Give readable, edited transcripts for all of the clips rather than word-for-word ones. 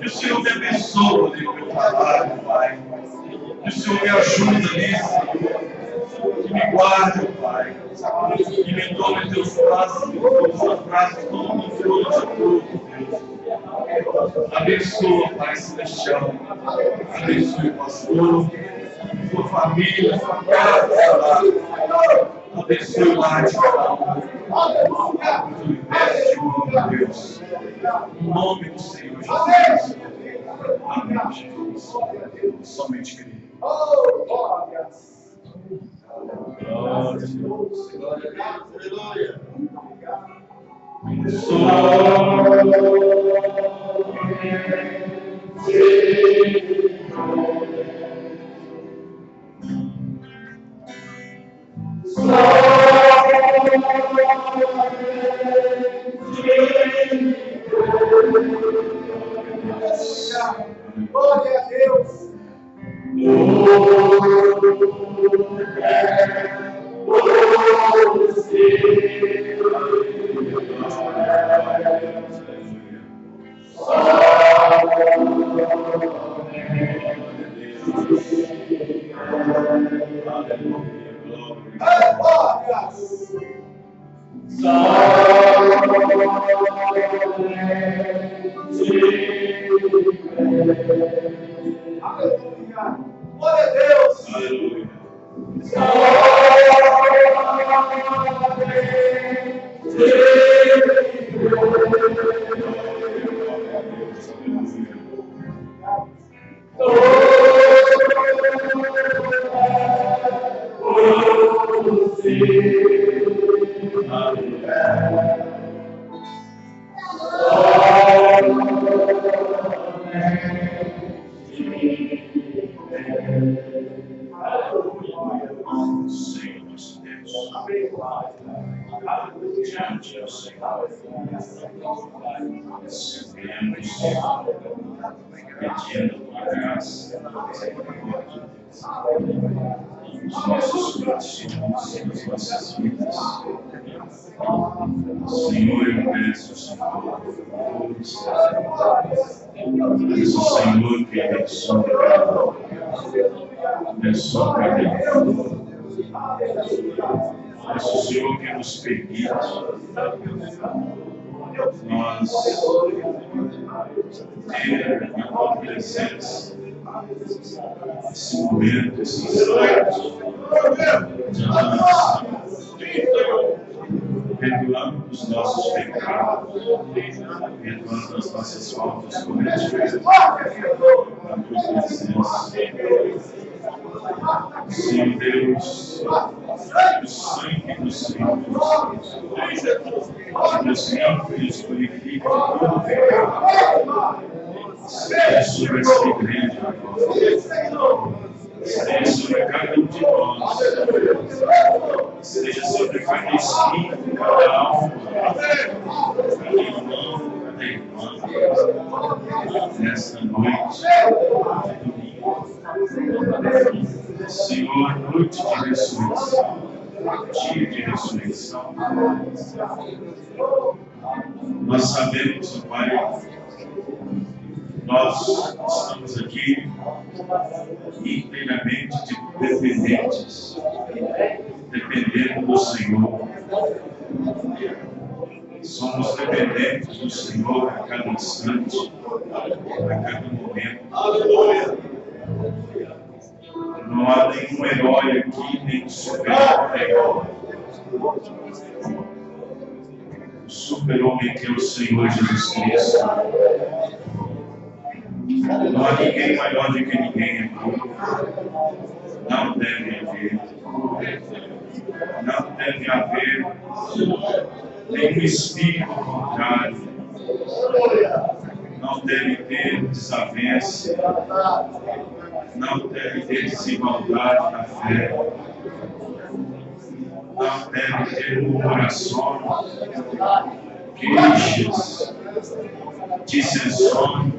Que o Senhor me abençoe no meu trabalho, Pai. Que o Senhor me ajude nisso. Que me guarde, Pai. Que me tome em teus braços, todo no flor de tudo, Deus. Abençoa, Pai Celestial. Abençoe o pastor, sua família, sua casa. Abençoe o lar de cada um. Investe, ó Deus. Em nome do Senhor Jesus. Amém, Jesus. Somente querido. Glória a Deus. Aleluia. Glória a Deus. Glória a Deus. Aleluia. Pedindo a graça, os nossos corações, as nossas vidas. Senhor, eu peço, Senhor, peço, Senhor, que abençoe cada um. Abençoe cada um. Peço, Senhor, que nos permita nós ter a tua presença esse momento, esse instante de adoração, perdoando os nossos pecados, perdoando as nossas faltas cometidas na tua presença. Senhor Deus, o sangue do Senhor nos limpa e nos purifica de todo pecado. Seja sobre essa igreja, seja sobre cada um de nós, seja sobre cada espírito, cada alma, cada irmão, cada irmã, nesta noite de domingo. Senhor, noite de ressurreição, dia de ressurreição. Nós sabemos, Pai, nós estamos aqui inteiramente dependentes, dependendo do Senhor. Somos dependentes do Senhor a cada instante, a cada momento. Não há nenhum herói aqui, nem super-herói. O super-homem que é o Senhor Jesus Cristo. Não há ninguém maior do que ninguém aqui. Não deve haver. Não deve haver nenhum espírito contrário. Não deve ter desavença. Não deve ter desigualdade na fé. Não deve ter murmurações, queixas, dissensões.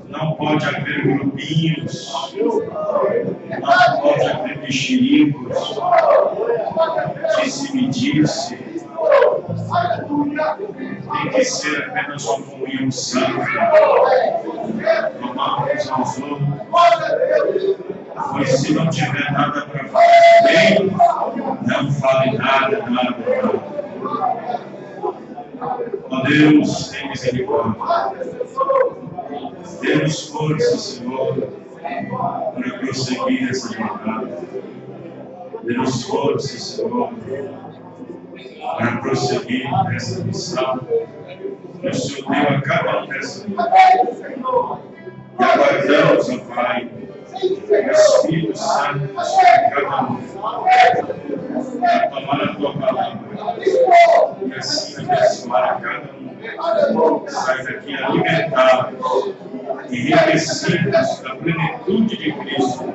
Não pode haver grupinhos. Não pode haver mexericos. Disse-me-disse. Tem que ser apenas uma comunhão comunhão santa, amamos aos outros. Pois se não tiver nada para falar bem, não fale nada. Ó Deus, tem misericórdia. Dê-nos força, Senhor, para prosseguir essa jornada. Dê-nos força, Senhor, para prosseguir nessa missão que o Senhor deu a cada um dessa vida. E aguardamos, ó Pai, o Espírito Santo sobre cada um, para tomar a Tua palavra e assim abençoar a cada um. Sai daqui alimentados, enriquecidos da plenitude de Cristo,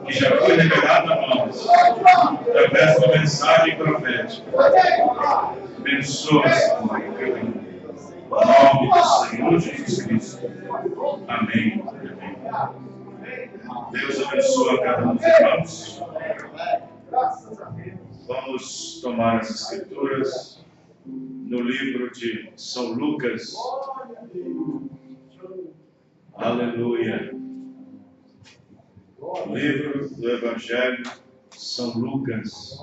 que já foi revelada a nós, através da mensagem profética. Abençoa, Senhor, cada um. Em nome do Senhor Jesus Cristo. Amém. Deus abençoe cada um dos irmãos. Vamos tomar as Escrituras no livro de São Lucas. Aleluia. Livro do Evangelho de São Lucas,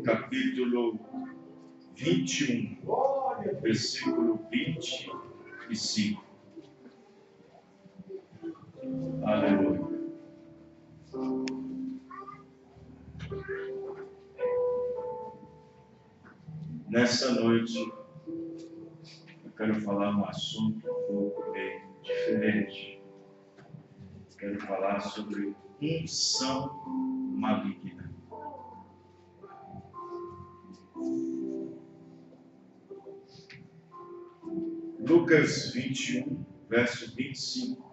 capítulo 21, versículo 25. Aleluia. Nessa noite, eu quero falar um assunto um pouco bem diferente. Quero falar sobre unção maligna. Lucas 21, verso 25.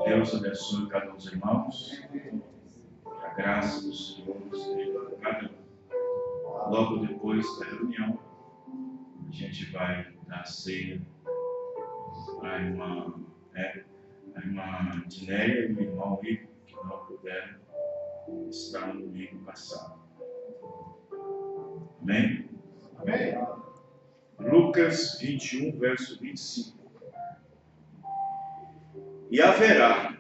Deus abençoe cada um dos irmãos. A graça do Senhor esteja com cada um. Logo depois da reunião, a gente vai dar ceia à irmã Dinéia e o irmão Rico, que não puderam estar no domingo passado. Amém? Amém. Lucas 21, verso 25. E haverá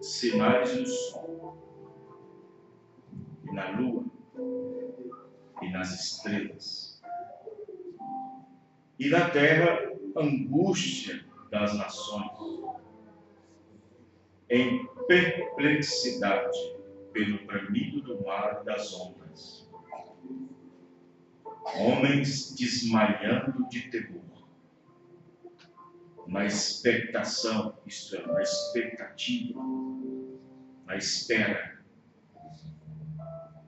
sinais no sol, e na lua, e nas estrelas, e na terra angústia das nações, em perplexidade pelo bramido do mar e das ondas, homens desmaiando de terror, na expectação, isto é, na expectativa, na espera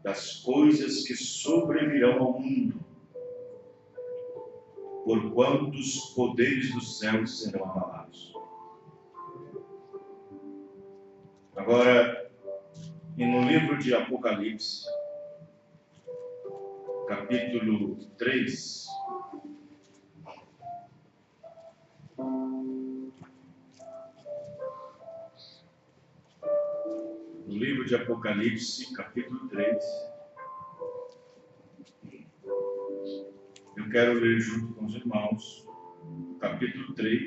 das coisas que sobrevirão ao mundo, porquanto os poderes dos céus serão abalados. Agora, no livro de Apocalipse, capítulo 3, no livro de Apocalipse, capítulo 3, eu quero ler junto com os irmãos, capítulo 3,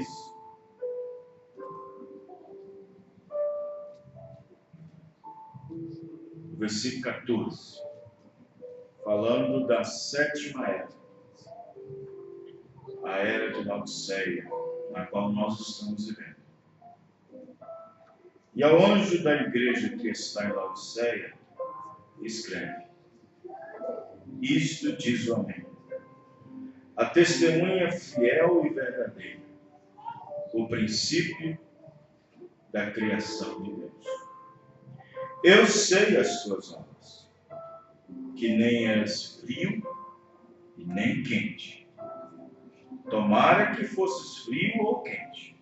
versículo 14, falando da sétima era, a era de Laodiceia, na qual nós estamos vivendo. E ao anjo da igreja que está em Laodiceia, escreve: isto diz o Amém, a testemunha fiel e verdadeira, o princípio da criação de Deus. Eu sei as tuas obras, que nem és frio e nem quente. Tomara que fosses frio ou quente.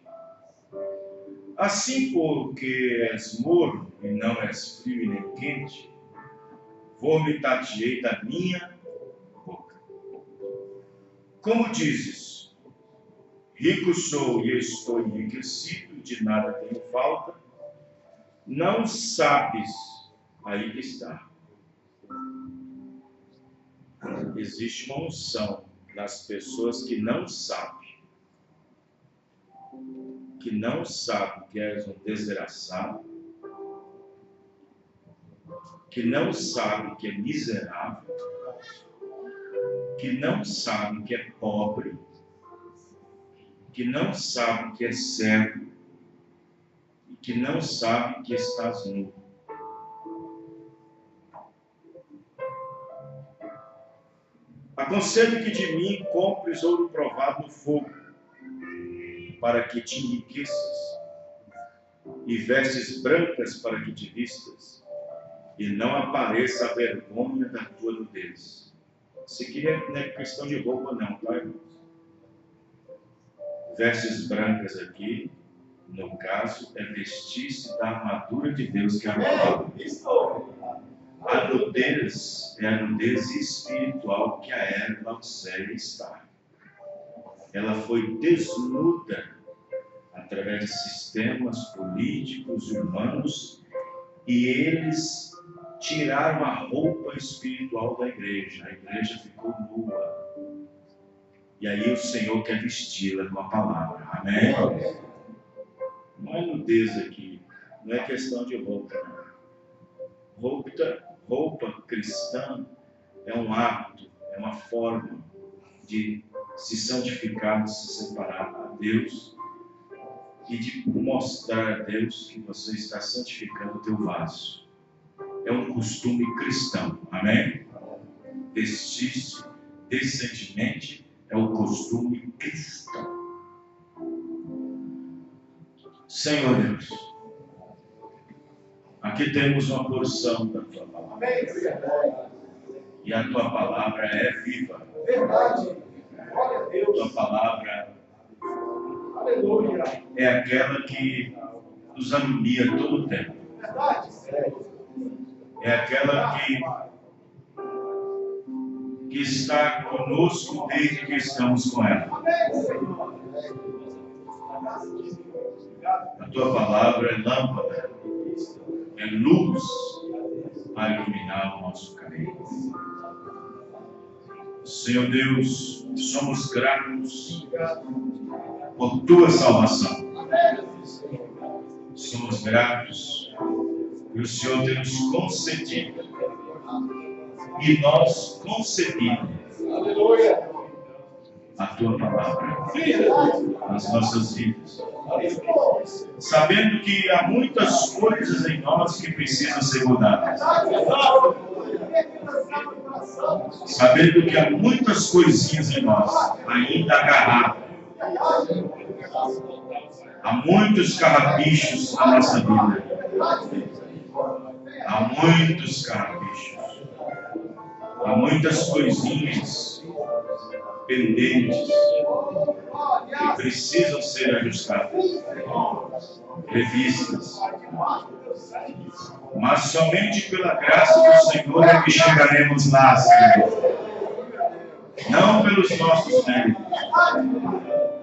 Assim, porque és morno e não és frio e nem quente, vomitar-te-ei da minha boca. Como dizes, rico sou e estou enriquecido, de nada tenho falta, não sabes, aí que está, existe uma unção nas pessoas que não sabem que és um desgraçado, que não sabe que é miserável, que não sabe que é pobre, que não sabe que é cego e que não sabe que estás nu. Aconselho que de mim compres ouro provado no fogo, para que te enriqueças, e vestes brancas para que te vistas, e não apareça a vergonha da tua nudez. Isso aqui não é questão de roupa não, tá, irmãos? Vestes brancas aqui, no caso, é vestir-se da armadura de Deus, que é a palavra. A nudez é a nudez espiritual que a era Laodiceia está. Ela foi desnuda através de sistemas políticos e humanos, e eles tiraram a roupa espiritual da igreja. A igreja ficou nua. E aí o Senhor quer vesti-la com a palavra. Amém? Não é nudez aqui. Não é questão de roupa, não. Roupa cristã é um hábito, é uma forma de se santificar, de se separar a Deus e de mostrar a Deus que você está santificando o teu vaso. É um costume cristão, amém? Vestir-se decentemente é um costume cristão. Senhor Deus, aqui temos uma porção da tua palavra. E a tua palavra é viva. Verdade. Glória a Deus. Tua palavra Aleluia. é aquela que nos alunia todo o tempo. Verdade. É aquela que está conosco desde que estamos com ela. Amém, Senhor. A tua palavra é lâmpada, é luz a iluminar o nosso caminho. Senhor Deus, somos gratos por tua salvação. Somos gratos que o Senhor tem nos concedido e nós concedimos a tua palavra nas nossas vidas, sabendo que há muitas coisas em nós que precisam ser mudadas, sabendo que há muitas coisinhas em nós ainda agarradas, há muitos carrapichos na nossa vida, há muitos carrapichos, há muitas coisinhas pendentes que precisam ser ajustadas, revistas. Mas somente pela graça do Senhor é que chegaremos lá, Senhor. Não pelos nossos méritos,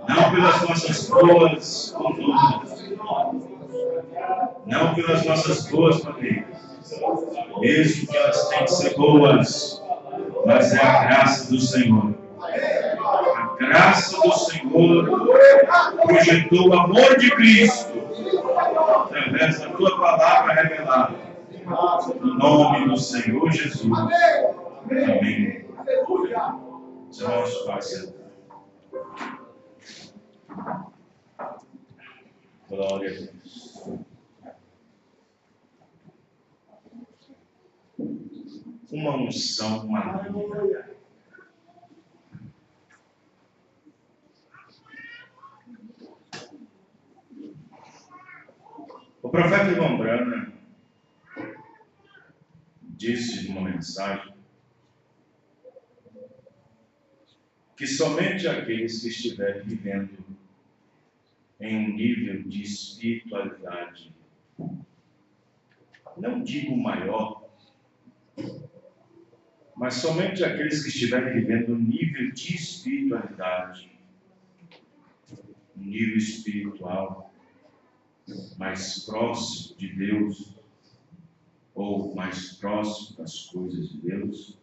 não pelas nossas boas condutas, não pelas nossas boas maneiras, mesmo que elas tenham que ser boas, mas é a graça do Senhor. A graça do Senhor projetou o amor de Cristo através da tua palavra revelada. No nome do Senhor Jesus. Amém. Senhor, Pai Santo. Glória a Deus. Uma unção maravilhosa. O profeta Irmão Branham disse numa mensagem que somente aqueles que estiverem vivendo em um nível de espiritualidade, não digo maior, mas somente aqueles que estiverem vivendo um nível de espiritualidade, um nível espiritual mais próximo de Deus, ou mais próximo das coisas de Deus,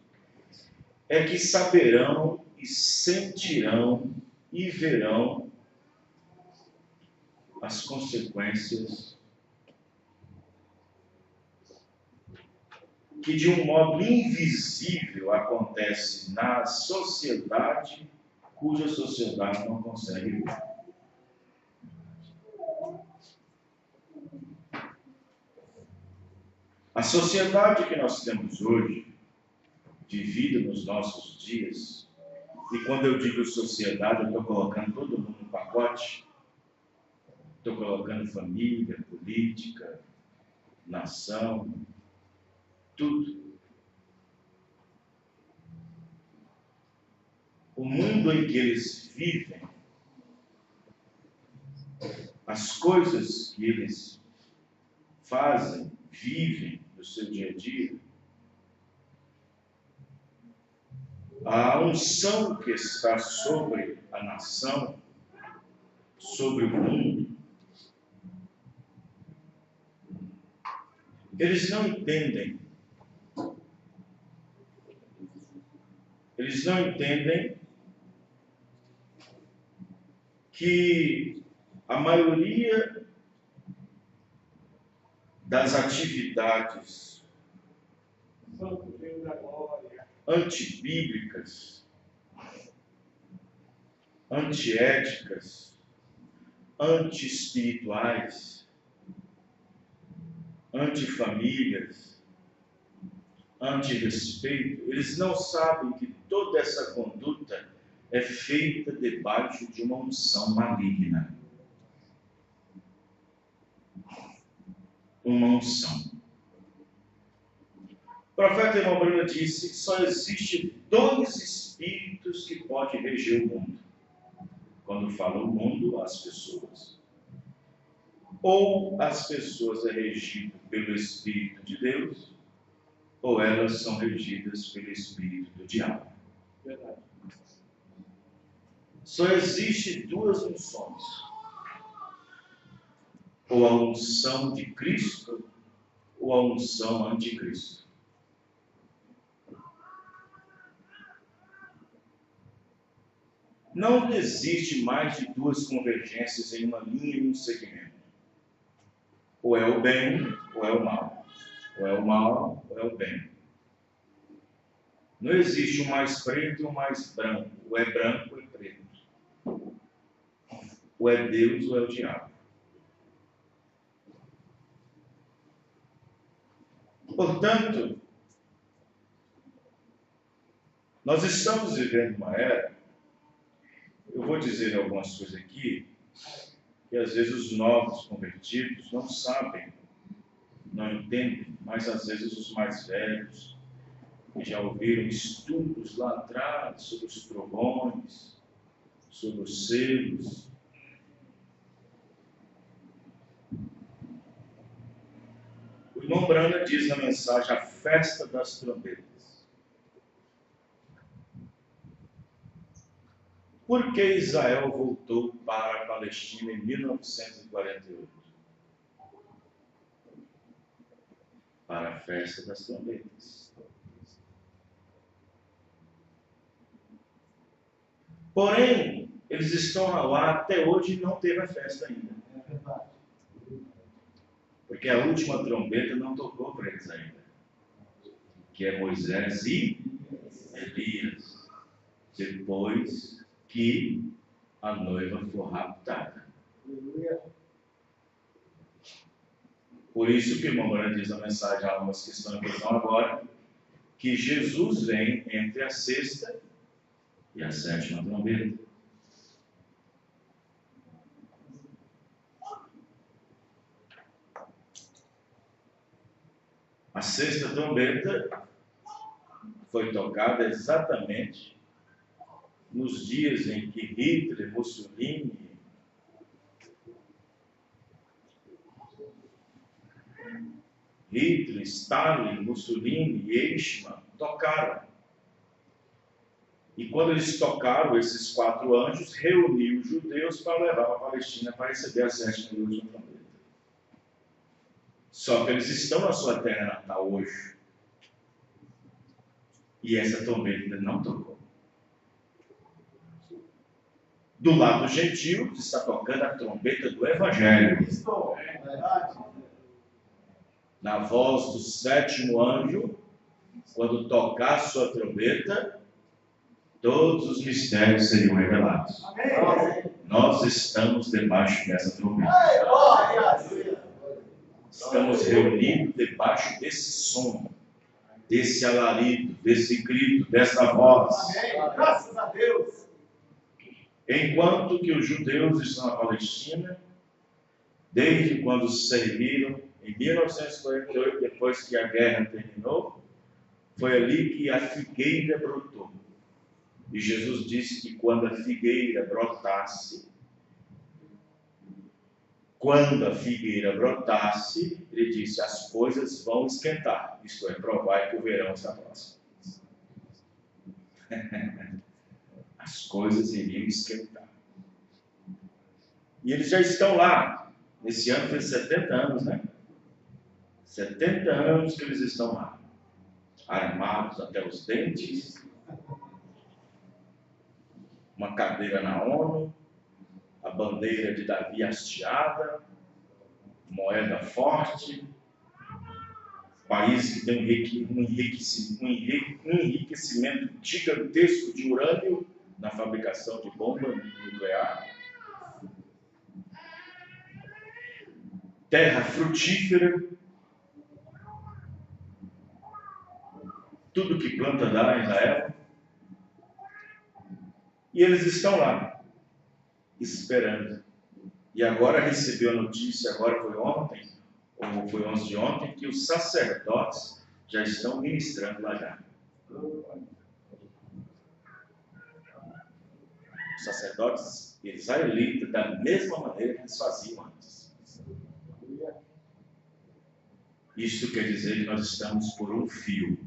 é que saberão e sentirão e verão as consequências que de um modo invisível acontece na sociedade, cuja sociedade não consegue ver. A sociedade que nós temos hoje, vivida nos nossos dias, e quando eu digo sociedade, eu estou colocando todo mundo no pacote, estou colocando família, política, nação, tudo. O mundo em que eles vivem, as coisas que eles fazem, vivem no seu dia a dia, a unção que está sobre a nação, sobre o mundo, eles não entendem. Eles não entendem que a maioria das atividades antibíblicas, antiéticas, anti-espirituais, antifamílias, anti-respeito, eles não sabem que toda essa conduta é feita debaixo de uma unção maligna. Uma unção. O profeta irmão Bruno disse que só existe 2 espíritos que podem reger o mundo. Quando fala o mundo, as pessoas. Ou as pessoas é regido pelo Espírito de Deus, ou elas são regidas pelo Espírito do diabo. Verdade. Só existe 2 unções. Ou a unção de Cristo, ou a unção anticristo. Não existe mais de 2 convergências em uma linha e um segmento. Ou é o bem, ou é o mal. Ou é o mal, ou é o bem. Não existe o mais preto e o mais branco. Ou é branco ou é preto. Ou é Deus ou é o diabo. Portanto, nós estamos vivendo uma era, eu vou dizer algumas coisas aqui, que às vezes os novos convertidos não sabem, não entendem, mas às vezes os mais velhos, que já ouviram estudos lá atrás sobre os trovões, sobre os selos. O irmão Brana diz na mensagem a festa das trombetas. Por que Israel voltou para a Palestina em 1948? Para a festa das trombetas. Porém, eles estão lá até hoje e não teve a festa ainda. É verdade. Porque a última trombeta não tocou para eles ainda. Que é Moisés e Elias. Depois que a noiva for raptada. Por isso que o irmão Brana diz na mensagem, há umas que estão em questão agora, que Jesus vem entre a 6ª e a 7ª trombeta. A 6ª trombeta foi tocada exatamente nos dias em que Hitler, Mussolini, Stalin, Mussolini e Eichmann tocaram. E quando eles tocaram, esses 4 anjos reuniu os judeus para levar para a Palestina para receber a 7ª e última trombeta. Só que eles estão na sua terra natal hoje. E essa trombeta ainda não tocou. Do lado gentil está tocando a trombeta do Evangelho. Isso, é verdade. Na voz do sétimo anjo, quando tocar sua trombeta, todos os mistérios seriam revelados. Amém. Nós estamos debaixo dessa trombeta. Glória a Deus. Estamos reunidos debaixo desse som, desse alarido, desse grito, dessa voz. Amém. Graças a Deus. Enquanto que os judeus estão na Palestina, desde quando serviram, em 1948, depois que a guerra terminou, foi ali que a figueira brotou. E Jesus disse que quando a figueira brotasse, ele disse, as coisas vão esquentar. Isto é, provar que o verão está próximo. As coisas iriam esquentar. E eles já estão lá. Esse ano fez 70 anos, né? 70 anos que eles estão lá. Armados até os dentes. Uma cadeira na ONU. A bandeira de Davi hasteada. Moeda forte. País que tem um enriquecimento gigantesco de urânio na fabricação de bomba nuclear. Terra frutífera. Tudo que planta dá em Israel. E eles estão lá, esperando. E agora recebeu a notícia, agora foi ontem, ou foi 11 de ontem, que os sacerdotes já estão ministrando lá já. Os sacerdotes israelitas, da mesma maneira que eles faziam antes. Isso quer dizer que nós estamos por um fio.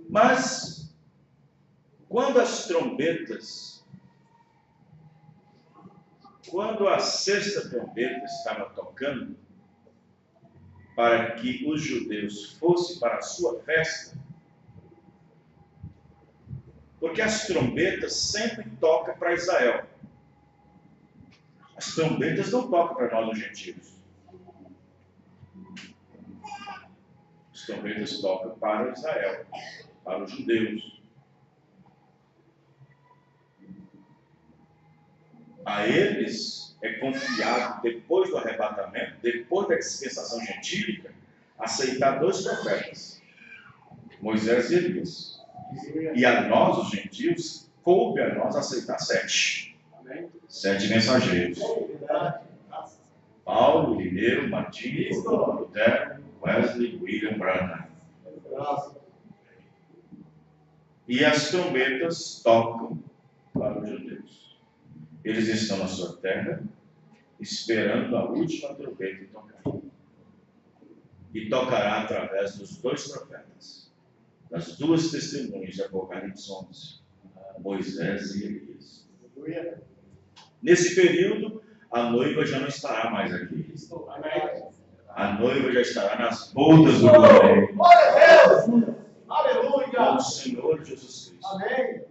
Mas, quando a sexta trombeta estava tocando, para que os judeus fossem para a sua festa, porque as trombetas sempre tocam para Israel. As trombetas não tocam para nós, os gentios. As trombetas tocam para Israel, para os judeus. A eles é confiado, depois do arrebatamento, depois da dispensação gentílica, aceitar 2 profetas, Moisés e Elias. E a nós, os gentios, coube a nós aceitar 7. 7 mensageiros. Paulo, Irineu, Martinho, Lutero, Wesley, William Branham. E as trombetas tocam para os judeus. Eles estão na sua terra, esperando a última trombeta tocar. E tocará através dos 2 profetas, das 2 testemunhas de Apocalipse 11, Moisés e Elias. Nesse período, a noiva já não estará mais aqui. A noiva já estará nas bodas do Cordeiro. Glória a Deus! Aleluia! Com o Senhor Jesus Cristo. Amém.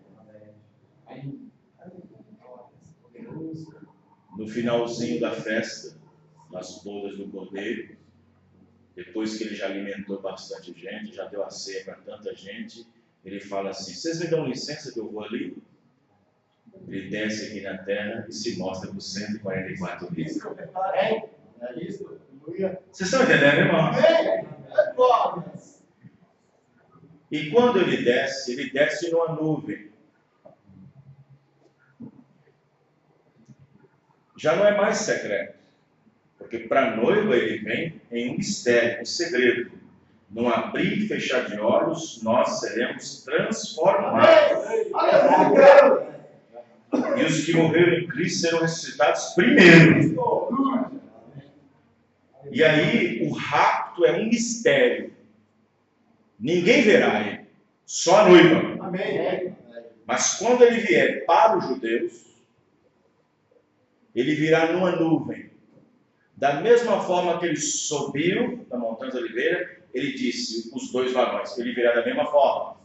No finalzinho da festa, nas bodas do Cordeiro, depois que ele já alimentou bastante gente, já deu a ceia para tanta gente, ele fala assim, vocês me dão licença que eu vou ali? Ele desce aqui na terra e se mostra por 144 mil. Isso, é isso. Aleluia. Vocês estão entendendo, irmão? Amém. É glória. E quando ele desce numa nuvem. Já não é mais secreto. Porque para a noiva ele vem em um mistério, um segredo. Num abrir e fechar de olhos, nós seremos transformados. Aleluia. E os que morreram em Cristo serão ressuscitados primeiro. E aí o rapto é um mistério. Ninguém verá ele, só a noiva. Amém. Mas quando ele vier para os judeus, ele virá numa nuvem. Da mesma forma que ele subiu da Montanha da Oliveira, ele disse, os 2 varões, ele virá da mesma forma.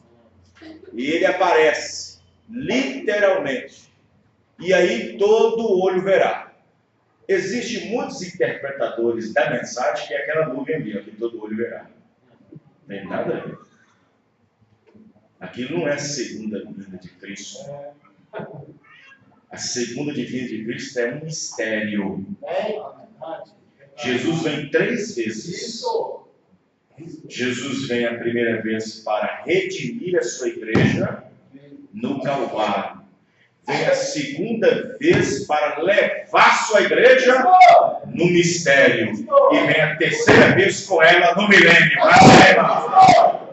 E ele aparece, literalmente. E aí todo olho verá. Existem muitos interpretadores da mensagem que é aquela nuvem ali, ó, que todo olho verá. Não tem nada a ver. Aquilo não é a segunda vinda de Cristo. A segunda vinda de Cristo é um mistério. Jesus vem 3 vezes. Jesus vem a primeira vez para redimir a sua igreja no Calvário. Vem a segunda vez para levar sua igreja no mistério. E vem a terceira vez com ela no milênio.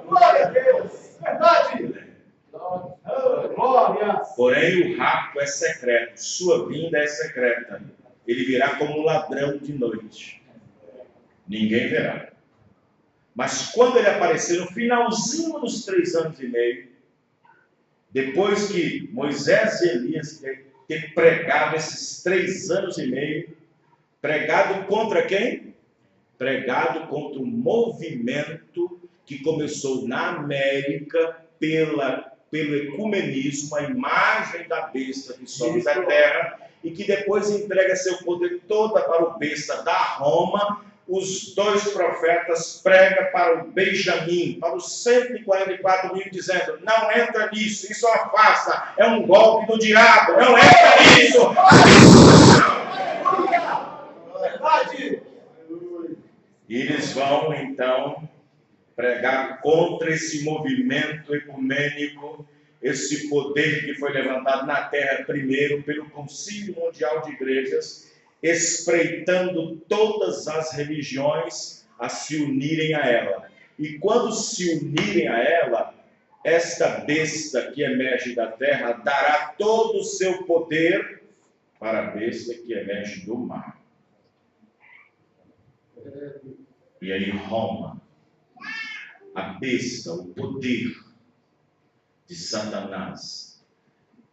Glória a Deus. Verdade. Glória. Porém, o rapto é secreto. Sua vinda é secreta. Ele virá como um ladrão de noite. Ninguém verá. Mas quando ele aparecer no finalzinho dos 3 anos e meio, depois que Moisés e Elias ter pregado esses 3 anos e meio, pregado contra quem? Pregado contra o movimento que começou na América pelo ecumenismo, a imagem da besta que sobe da terra, e que depois entrega seu poder toda para o besta da Roma. Os 2 profetas pregam para o Benjamim, para os 144 mil, dizendo, não entra nisso, isso afasta, é um golpe do diabo, não entra nisso. E eles vão, então, pregar contra esse movimento ecumênico, esse poder que foi levantado na terra primeiro pelo Concílio Mundial de Igrejas, espreitando todas as religiões a se unirem a ela. E quando se unirem a ela, esta besta que emerge da terra dará todo o seu poder para a besta que emerge do mar. E aí Roma, a besta, o poder de Satanás,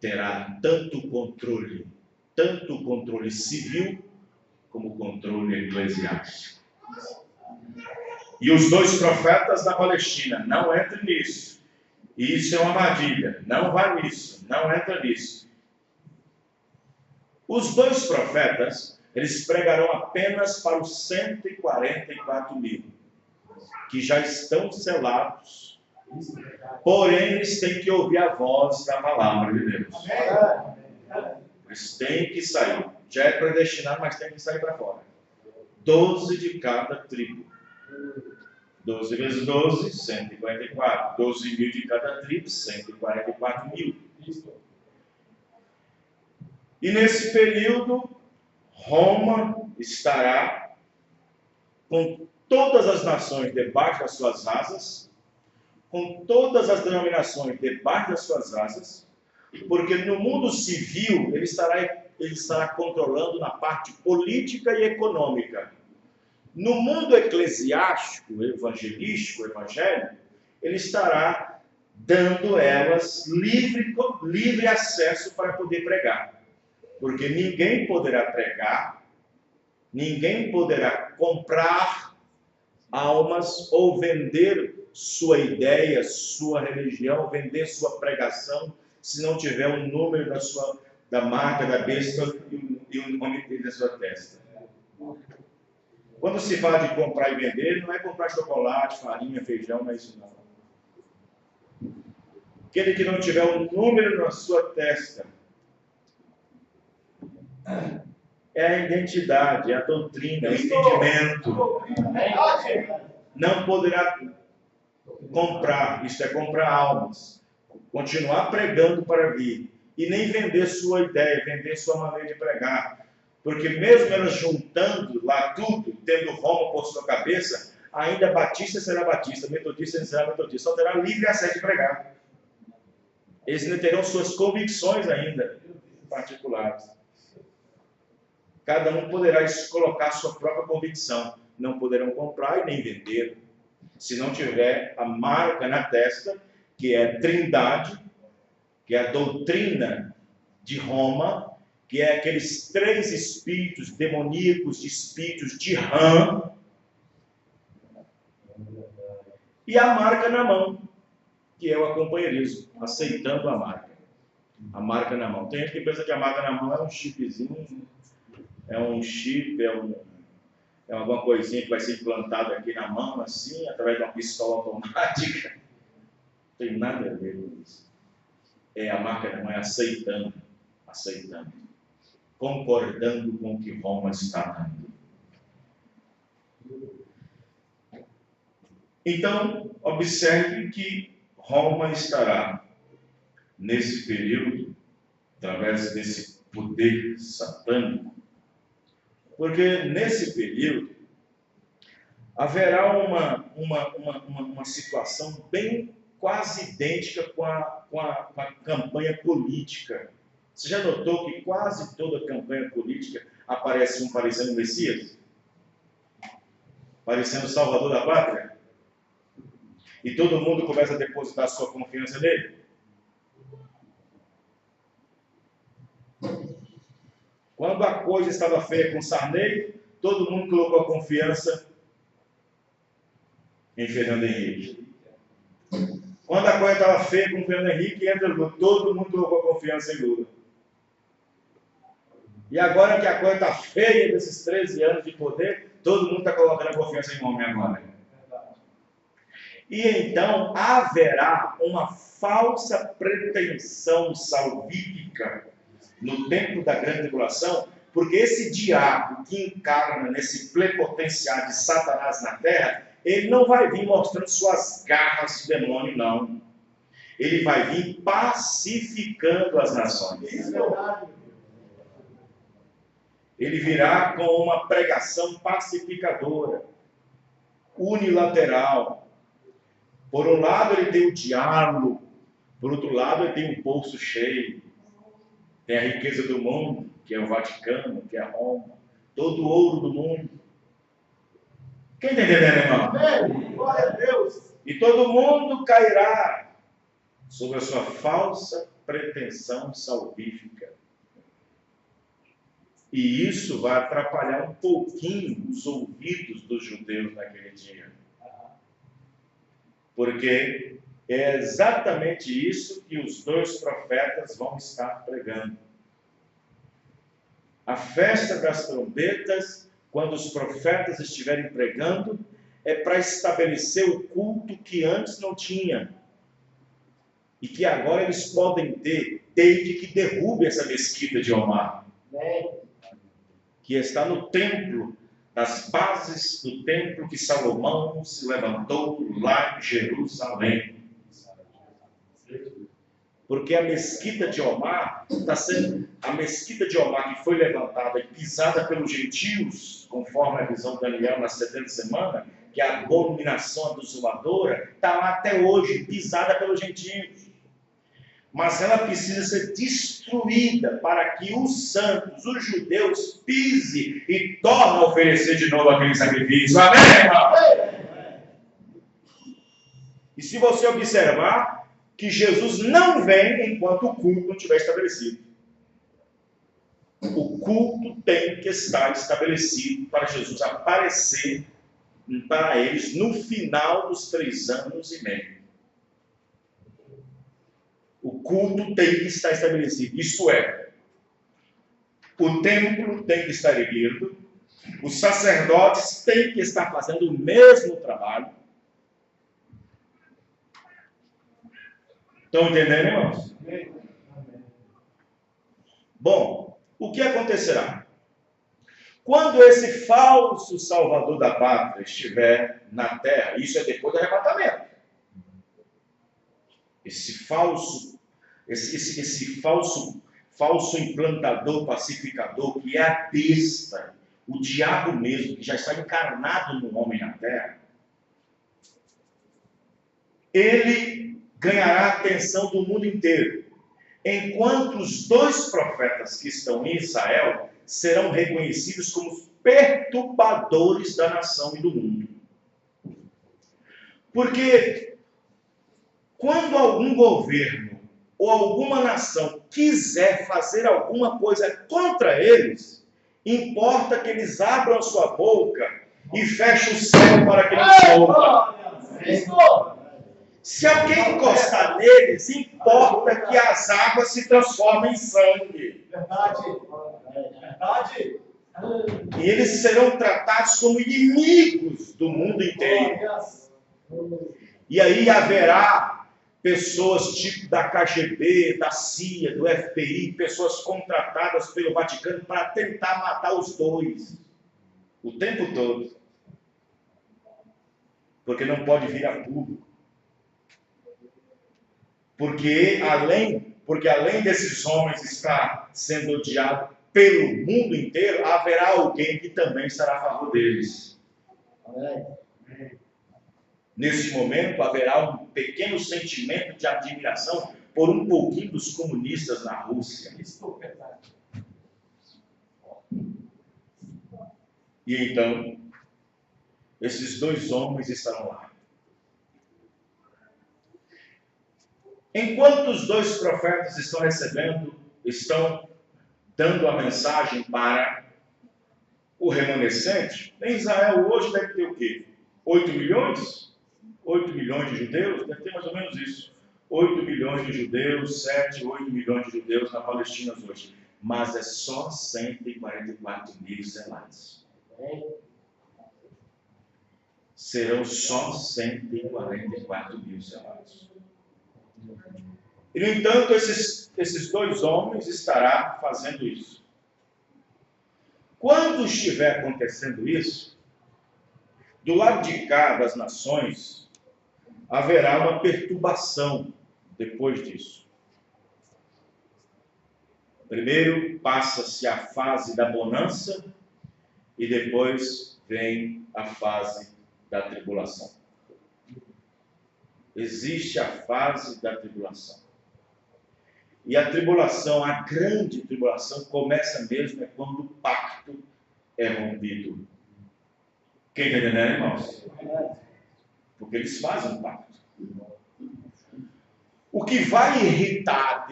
terá tanto controle civil como controle eclesiástico. E os 2 profetas da Palestina, não entrem nisso. Isso é uma armadilha, não vai nisso, não entra nisso. Os 2 profetas, eles pregarão apenas para os 144 mil, que já estão selados. Porém, eles têm que ouvir a voz da palavra de Deus. Eles têm que sair. Já é predestinado, mas tem que sair para fora. 12 de cada tribo. 12 vezes 12, 144. 12 mil de cada tribo, 144 mil. E nesse período, Roma estará com todas as nações debaixo das suas asas, com todas as denominações debaixo das suas asas, porque no mundo civil ele estará controlando na parte política e econômica. No mundo eclesiástico, evangelístico, evangélico, ele estará dando elas livre acesso para poder pregar. Porque ninguém poderá pregar, ninguém poderá comprar almas ou vender sua ideia, sua religião, vender sua pregação, se não tiver um número da marca da besta e o nome dele na sua testa. Quando se fala de comprar e vender, não é comprar chocolate, farinha, feijão, não é isso não. Aquele que não tiver um número na sua testa, é a identidade, é a doutrina, é o entendimento. Não poderá comprar, isto é comprar almas, continuar pregando para vir, e nem vender sua ideia, vender sua maneira de pregar. Porque mesmo elas juntando lá tudo, tendo Roma por sua cabeça, ainda batista será batista, metodista será metodista, só terá livre acesso de pregar. Eles ainda terão suas convicções ainda, particulares. Cada um poderá colocar sua própria convicção. Não poderão comprar e nem vender, se não tiver a marca na testa, que é Trindade, que é a doutrina de Roma, que é aqueles 3 espíritos demoníacos, espíritos de Ram, e a marca na mão, que é o acompanheirismo, aceitando a marca. A marca na mão. Tem gente que pensa que a marca na mão é um chipzinho, é um chip, é alguma coisinha que vai ser implantada aqui na mão, assim, através de uma pistola automática. Não tem nada a ver com isso. É a marca na mão, é aceitando, concordando com o que Roma está dando. Então, observe que Roma estará, nesse período, através desse poder satânico, porque nesse período haverá uma situação bem quase idêntica com a campanha política. Você já notou que quase toda campanha política aparece um parecendo o Messias? Parecendo o Salvador da Pátria? E todo mundo começa a depositar sua confiança nele? Quando a coisa estava feia com Sarney, todo mundo colocou a confiança em Fernando Henrique. Quando a coisa estava feia com Fernando Henrique, entra Lula, todo mundo colocou a confiança em Lula. E agora que a coisa está feia desses 13 anos de poder, todo mundo está colocando a confiança em homem agora. E então haverá uma falsa pretensão salvífica no tempo da grande tribulação, porque esse diabo que encarna nesse plepotenciar de Satanás na terra, ele não vai vir mostrando suas garras de demônio, não. Ele vai vir pacificando as nações. Ele virá com uma pregação pacificadora, unilateral. Por um lado ele tem o diálogo, por outro lado ele tem um bolso cheio. Tem a riqueza do mundo, que é o Vaticano, que é Roma, todo o ouro do mundo. Quem está entendendo, irmão? Glória a Deus. E todo mundo cairá sobre a sua falsa pretensão salvífica. E isso vai atrapalhar um pouquinho os ouvidos dos judeus naquele dia. Porque é exatamente isso que os 2 profetas vão estar pregando. A festa das trombetas, quando os profetas estiverem pregando, é para estabelecer o culto que antes não tinha. E que agora eles podem ter, desde que derrube essa mesquita de Omar. Que está no templo, nas bases do templo que Salomão se levantou lá em Jerusalém. Porque a mesquita de Omar está sendo a mesquita de Omar que foi levantada e pisada pelos gentios, conforme a visão de Daniel na 70ª semana, que é a abominação abençoadora, está lá até hoje, pisada pelos gentios. Mas ela precisa ser destruída para que os santos, os judeus, pisem e tornem a oferecer de novo aquele sacrifício. Amém, irmão? E se você observar que Jesus não vem enquanto o culto não estiver estabelecido. O culto tem que estar estabelecido para Jesus aparecer para eles no final dos 3 anos e meio. O culto tem que estar estabelecido. Isto é, o templo tem que estar erguido, os sacerdotes têm que estar fazendo o mesmo trabalho. Estão entendendo, irmãos? Bom, o que acontecerá? Quando esse falso salvador da pátria estiver na terra, isso é depois do arrebatamento. Esse falso implantador, pacificador, que é a besta, o diabo mesmo, que já está encarnado no homem na terra, ele ganhará a atenção do mundo inteiro, enquanto os 2 profetas que estão em Israel serão reconhecidos como os perturbadores da nação e do mundo. Porque quando algum governo ou alguma nação quiser fazer alguma coisa contra eles, importa que eles abram sua boca e fechem o céu para que não sofram. Se alguém encostar neles, importa que as águas se transformem em sangue. Verdade. Verdade. E eles serão tratados como inimigos do mundo inteiro. E aí haverá pessoas tipo da KGB, da CIA, do FBI, pessoas contratadas pelo Vaticano para tentar matar os dois. O tempo todo. Porque não pode vir a público. Porque além desses homens estar sendo odiados pelo mundo inteiro, haverá alguém que também estará a favor deles. Nesse momento, haverá um pequeno sentimento de admiração por um pouquinho dos comunistas na Rússia. E então, esses dois homens estarão lá. Enquanto os dois profetas estão dando a mensagem para o remanescente, em Israel hoje deve ter o quê? 8 milhões? 8 milhões de judeus? Deve ter mais ou menos isso. 8 milhões de judeus, 7, 8 milhões de judeus na Palestina hoje. Mas é só 144 mil selados. Serão só 144 mil selados. E, no entanto, esses dois homens estarão fazendo isso. Quando estiver acontecendo isso, do lado de cá das nações, haverá uma perturbação depois disso. Primeiro passa-se a fase da bonança e depois vem a fase da tribulação. Existe a fase da tribulação. E a tribulação, a grande tribulação, começa mesmo quando o pacto é rompido. Quem está entendendo, irmãos? Porque eles fazem um pacto. O que vai irritar a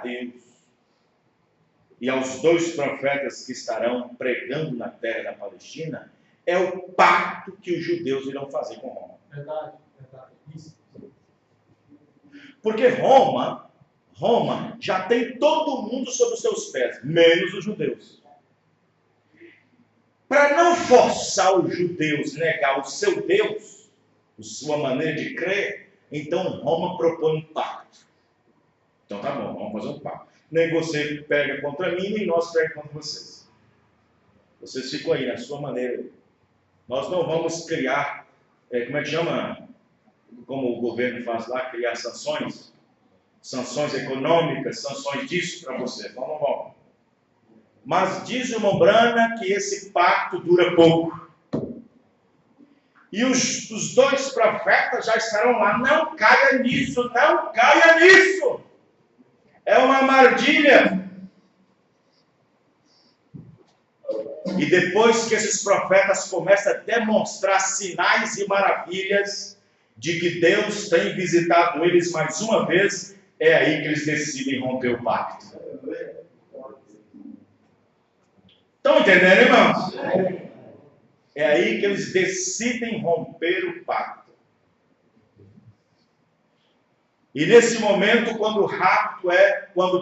Deus, e aos dois profetas que estarão pregando na terra da Palestina, é o pacto que os judeus irão fazer com Roma. Verdade. Isso. Porque Roma já tem todo mundo sob os seus pés, menos os judeus. Para não forçar os judeus a negar o seu Deus, a sua maneira de crer, então Roma propõe um pacto. Então tá bom, vamos fazer um pacto. Nem você pega contra mim, nem nós pegamos contra vocês. Vocês ficam aí na sua maneira. Nós não vamos criar, como é que chama? Como o governo faz lá, criar sanções econômicas, sanções disso para você. Vamos. Mas diz o irmão Brana que esse pacto dura pouco. E os dois profetas já estarão lá. Não caia nisso, não caia nisso. É uma armadilha. E depois que esses profetas começam a demonstrar sinais e maravilhas de que Deus tem visitado eles mais uma vez, é aí que eles decidem romper o pacto. Estão entendendo, irmãos? É aí que eles decidem romper o pacto. E nesse momento, quando o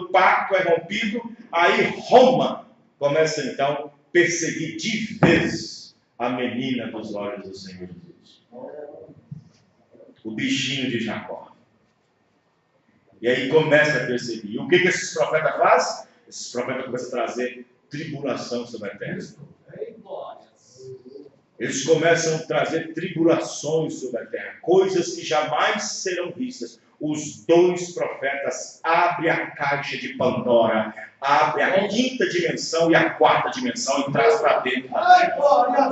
pacto é rompido, aí Roma começa então a perseguir de vez a menina dos olhos do Senhor Jesus. O bichinho de Jacó. E aí começa a perseguir. E o que esses profetas fazem? Esses profetas começam a trazer tribulação sobre a terra. Eles começam a trazer tribulações sobre a terra, coisas que jamais serão vistas. Os dois profetas abrem a caixa de Pandora, abrem a quinta dimensão e a quarta dimensão e traz para dentro da terra.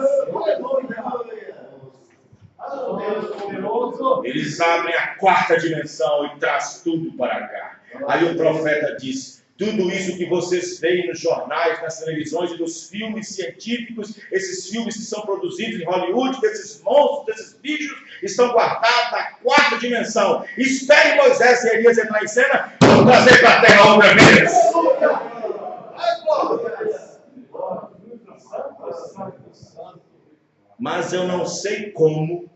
Eles abrem a quarta dimensão e traz tudo para cá. Aí o profeta diz: tudo isso que vocês veem nos jornais, nas televisões e nos filmes científicos, esses filmes que são produzidos em Hollywood, desses monstros, desses bichos, estão guardados na quarta dimensão. Espere Moisés e Elias entrar em cena, vou trazer para a terra outra vez. Mas eu não sei como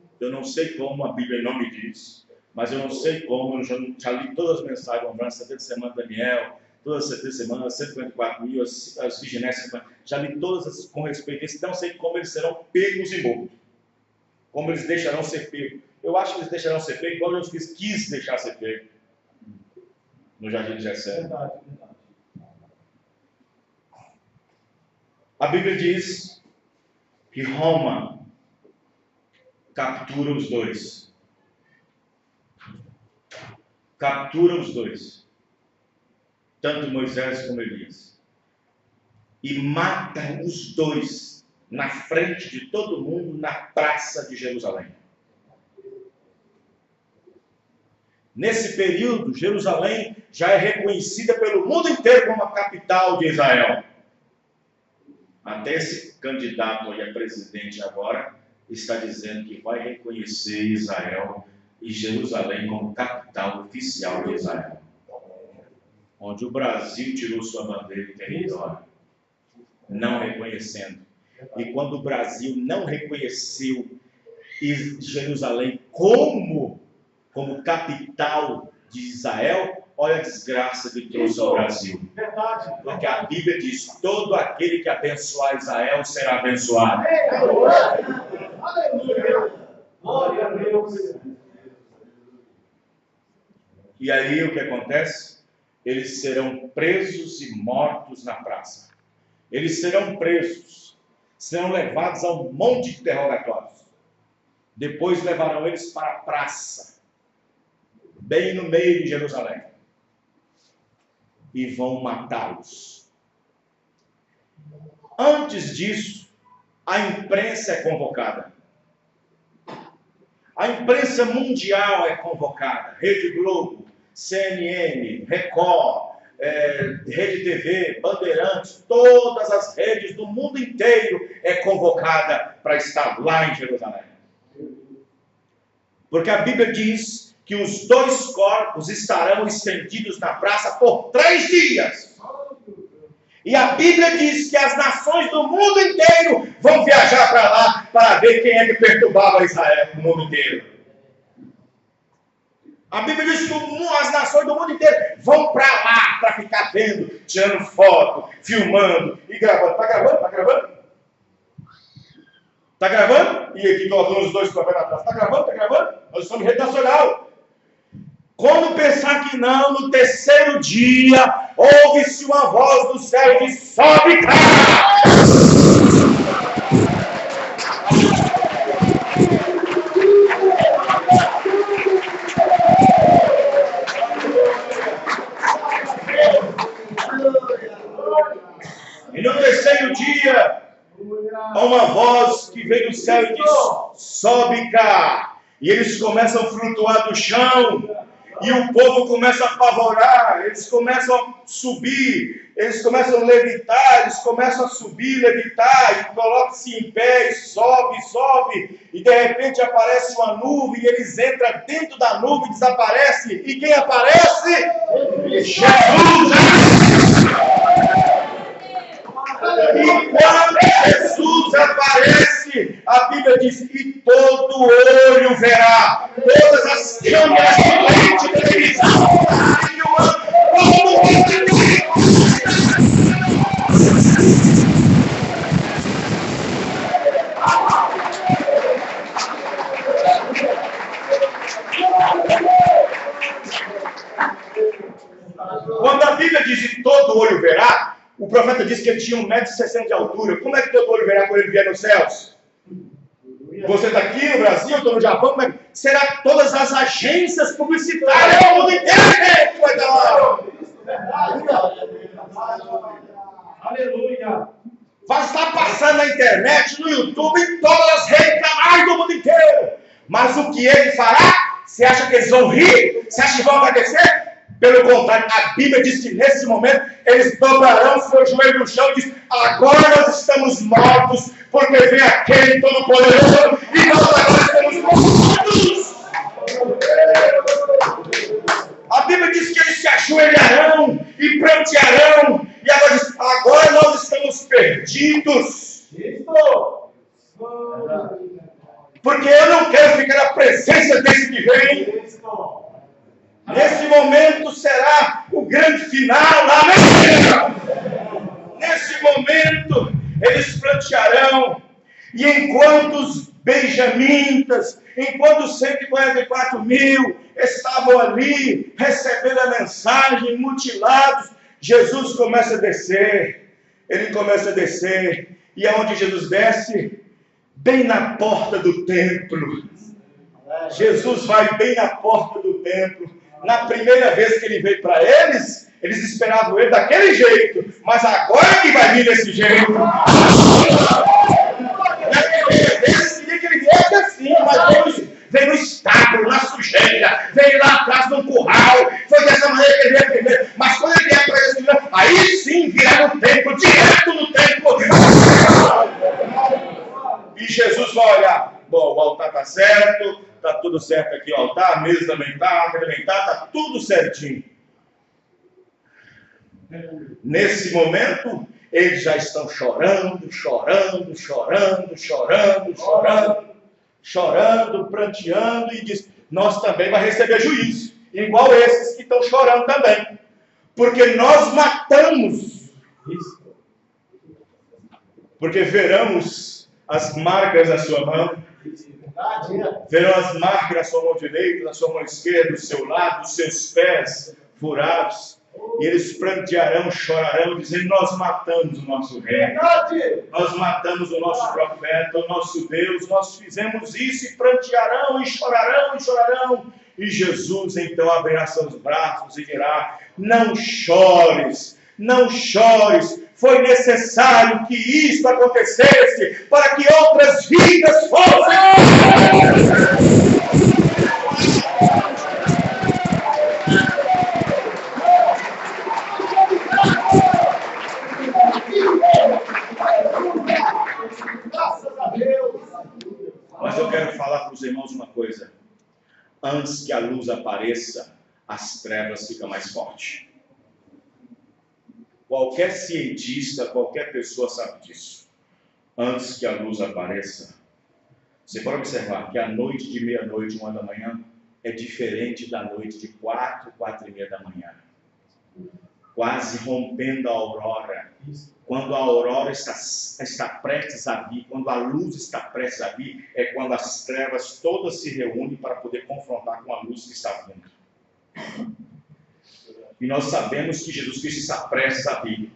a Bíblia não me diz, mas eu não sei como, eu já li todas as mensagens, comprando 70 semanas Daniel, todas as 70 semanas, 154 mil, as Viginés, já li todas as com respeito a isso, não sei como eles serão pegos e mortos, como eles deixarão ser pegos. Eu acho que eles deixarão ser pegos igual Jesus quis deixar ser pego no jardim de Getsêmani. A Bíblia diz que Roma captura os dois. Captura os dois. Tanto Moisés como Elias. E mata os dois na frente de todo mundo na praça de Jerusalém. Nesse período, Jerusalém já é reconhecida pelo mundo inteiro como a capital de Israel. Até esse candidato aí a presidente agora está dizendo que vai reconhecer Israel e Jerusalém como capital oficial de Israel. Onde o Brasil tirou sua bandeira e território, não reconhecendo. E quando o Brasil não reconheceu Jerusalém como capital de Israel, olha a desgraça que trouxe ao Brasil. Porque a Bíblia diz: todo aquele que abençoar Israel será abençoado. Aleluia! Glória a Deus! E aí o que acontece? Eles serão presos e mortos na praça. Eles serão presos, serão levados a um monte de interrogatórios. Depois levarão eles para a praça, bem no meio de Jerusalém, e vão matá-los. Antes disso, a imprensa é convocada. A imprensa mundial é convocada. Rede Globo, CNN, Record, Rede TV, Bandeirantes, todas as redes do mundo inteiro é convocada para estar lá em Jerusalém. Porque a Bíblia diz que os dois corpos estarão estendidos na praça por 3 dias. E a Bíblia diz que as nações do mundo inteiro vão viajar para lá para ver quem é que perturbava Israel no mundo inteiro. A Bíblia diz que as nações do mundo inteiro vão para lá para ficar vendo, tirando foto, filmando e gravando. Está gravando? Está gravando? Está gravando? E aqui colocando os dois profetas atrás. Está gravando? Está gravando? Nós estamos em rede nacional. Quando pensar que não, no 3º dia, ouve-se uma voz do céu e diz: sobe cá! E no 3º dia, há uma voz que vem do céu e diz: sobe cá! E eles começam a flutuar do chão. E o povo começa a apavorar, eles começam a subir, eles começam a levitar, eles começam a subir, levitar, e colocam-se em pé, e sobe, e de repente aparece uma nuvem, e eles entram dentro da nuvem e desaparecem. E quem aparece? Jesus! E quando Jesus aparece, a Bíblia diz que todo olho verá, todas as câmeras de televisão, todo mundo. Quando a Bíblia diz que todo olho verá, o profeta disse que ele tinha 1,60 m de altura. Como é que todo olho verá quando ele vier nos céus? Você está aqui no Brasil, eu estou no Japão. Como é que... Será que todas as agências publicitárias do mundo inteiro que vai estar lá? Aleluia! Vai estar passando na internet, no YouTube, em todas as redes canais do mundo inteiro. Mas o que ele fará? Você acha que eles vão rir? Você acha que vão agradecer? Pelo contrário, a Bíblia diz que nesse momento eles dobrarão seu joelho no chão e diz: agora nós estamos mortos, porque vem aquele todo-poderoso e nós agora estamos mortos. A Bíblia diz que eles se ajoelharão Porque eu não quero ficar na presença desse que vem. Nesse momento será o grande final. Amém? Nesse momento, eles plantearão. E enquanto os benjamitas, enquanto os 144 mil estavam ali, recebendo a mensagem, mutilados, Jesus começa a descer. Ele começa a descer. E é onde Jesus desce? Bem na porta do templo. Jesus vai bem na porta do templo. Na primeira vez que ele veio para eles, eles esperavam ele daquele jeito. Mas agora que vai vir desse jeito. Na primeira vez queria que ele viesse assim, mas veio no estábulo, na sujeira, veio lá atrás no curral. Foi dessa maneira que ele veio primeiro. Mas quando ele vier para eles, aí sim virá no templo, direto no templo. E Jesus vai olhar. Bom, o altar está certo, está tudo certo aqui o altar, a mesa também está tudo certinho. Nesse momento, eles já estão chorando, pranteando, e diz, nós também vamos receber juízo, igual esses que estão chorando também, porque nós matamos, porque veramos as marcas da sua mão, verão as marcas da sua mão direita, da sua mão esquerda, do seu lado, dos seus pés furados. E eles prantearão, chorarão, dizendo, nós matamos o nosso rei, nós matamos o nosso profeta, o nosso Deus, nós fizemos isso, e prantearão, e chorarão. E Jesus então abrirá seus braços e dirá, não chores, foi necessário que isto acontecesse, para que outras vidas fossem. Mas eu quero falar para os irmãos uma coisa. Antes que a luz apareça, as trevas ficam mais fortes. Qualquer cientista, qualquer pessoa sabe disso. Antes que a luz apareça, você pode observar que a noite de meia-noite, 1 da manhã, é diferente da noite de 4 e meia da manhã. Quase rompendo a aurora. Quando a aurora está prestes a vir, quando a luz está prestes a vir, é quando as trevas todas se reúnem para poder confrontar com a luz que está vindo. E nós sabemos que Jesus Cristo está prestes a vir.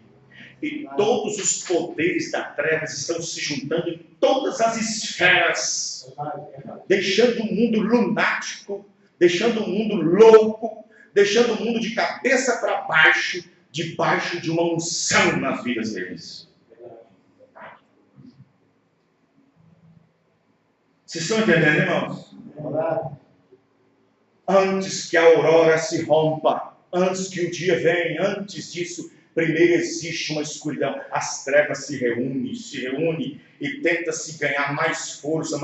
E todos os poderes das trevas estão se juntando em todas as esferas, deixando o mundo lunático, deixando o mundo louco, deixando o mundo de cabeça para baixo, debaixo de uma unção nas vidas deles. Vocês estão entendendo, irmãos? Antes que a aurora se rompa, antes que o dia venha, antes disso, primeiro existe uma escuridão. As trevas se reúnem e tenta se ganhar mais força.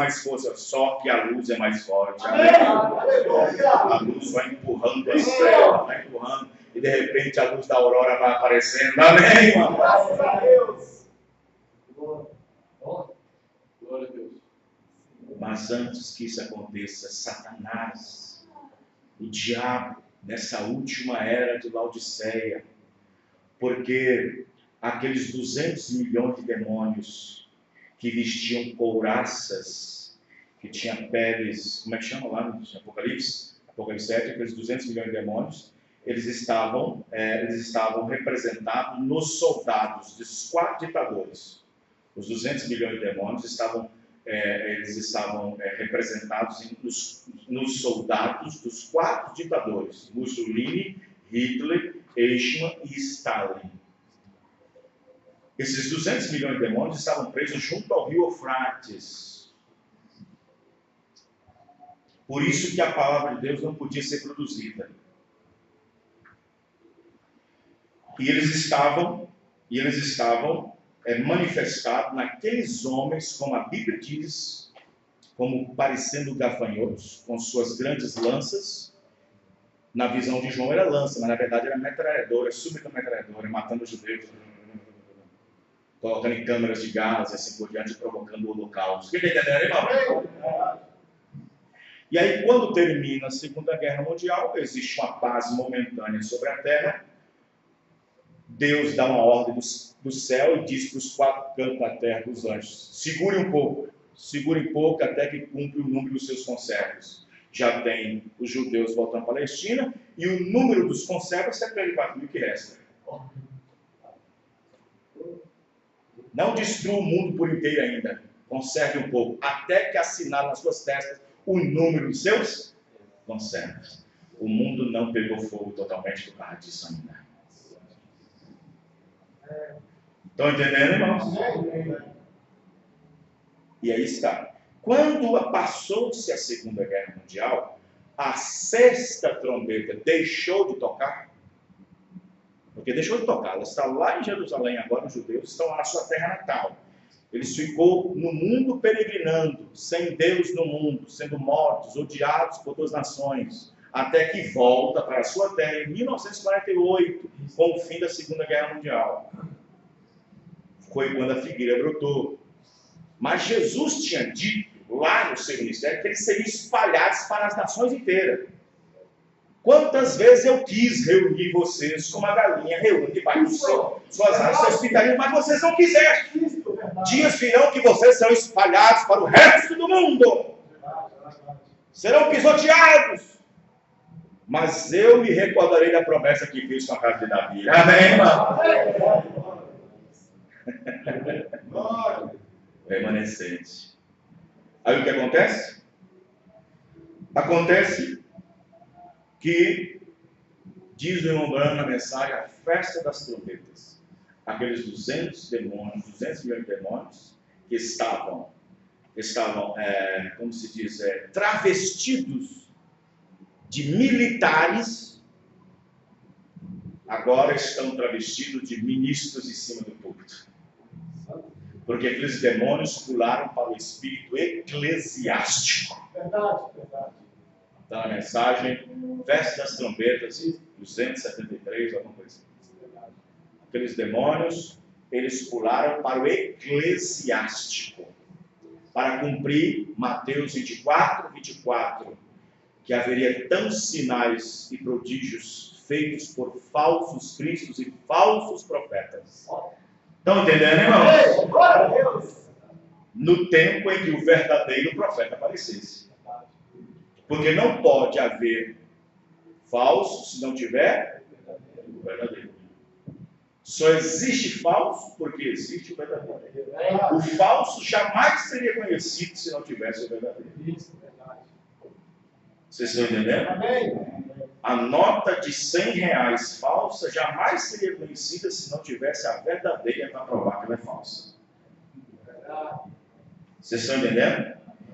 Só que a luz é mais forte. A luz vai empurrando as trevas, vai empurrando. E de repente a luz da aurora vai aparecendo. Amém, irmão? Graças a Deus. Glória a Deus. Mas antes que isso aconteça, Satanás, o diabo, nessa última era de Laodiceia, porque aqueles 200 milhões de demônios que vestiam couraças, que tinham peles, como é que chama lá no Apocalipse 7, aqueles 200 milhões de demônios, eles estavam representados nos soldados dos 4 ditadores. Os 200 milhões de demônios estavam representados nos soldados dos 4 ditadores: Mussolini, Hitler, Eichmann e Stalin. Esses 200 milhões de demônios estavam presos junto ao rio Eufrates. Por isso que a palavra de Deus não podia ser produzida. E eles estavam manifestados naqueles homens, como a Bíblia diz, como parecendo gafanhotos, com suas grandes lanças. Na visão de João era lança, mas na verdade era metralhadora, submetralhadora, matando os judeus. colocando em câmeras de gás e assim por diante, provocando o holocausto. Quem está entendendo, irmão? E aí, quando termina a Segunda Guerra Mundial, existe uma paz momentânea sobre a Terra. Deus dá uma ordem do céu e diz para os 4 cantos da terra, para os anjos: segurem um pouco até que cumpra o número dos seus conservos. Já tem os judeus voltando para a Palestina e o número dos conservos é para ele bater o que resta. Não destrua o mundo por inteiro ainda. Conserve um pouco, até que assinar nas suas testas o número dos seus conservos. O mundo não pegou fogo totalmente por causa disso ainda. Estão entendendo, irmãos? E aí está. Quando passou-se a Segunda Guerra Mundial, a 6ª trombeta deixou de tocar. Porque deixou de tocar. Ela está lá em Jerusalém agora, os judeus estão lá na sua terra natal. Eles ficou no mundo peregrinando, sem Deus no mundo, sendo mortos, odiados por todas as nações, até que volta para a sua terra em 1948, com o fim da Segunda Guerra Mundial. Foi quando a figueira brotou. Mas Jesus tinha dito lá no seu ministério que eles seriam espalhados para as nações inteiras. Quantas vezes eu quis reunir vocês como a galinha reúne debaixo do suas asas hospitalistas, mas vocês não quiseram. Dias virão que vocês serão espalhados para o resto do mundo. Serão pisoteados. Mas eu me recordarei da promessa que fiz com a casa de Davi. Amém, irmão? Remanescente. Aí o que acontece? Acontece que, diz o irmão Branham na mensagem, a festa das trombetas. Aqueles 200 demônios, 200 milhões de demônios, que estavam como se diz, travestidos de militares, agora estão travestidos de ministros em cima do púlpito. Porque aqueles demônios pularam para o espírito eclesiástico. Verdade, verdade. Está na mensagem, festa das trombetas, 273, alguma coisa. Aqueles demônios, eles pularam para o eclesiástico, para cumprir Mateus 24, que haveria tantos sinais e prodígios feitos por falsos cristos e falsos profetas. Estão entendendo, irmãos? Glória a Deus. No tempo em que o verdadeiro profeta aparecesse. Porque não pode haver falso se não tiver o verdadeiro. Só existe falso porque existe o verdadeiro. O falso jamais seria conhecido se não tivesse o verdadeiro. Vocês estão entendendo? Amém. A nota de R$100 falsa jamais seria conhecida se não tivesse a verdadeira para provar que ela é falsa. Vocês estão entendendo?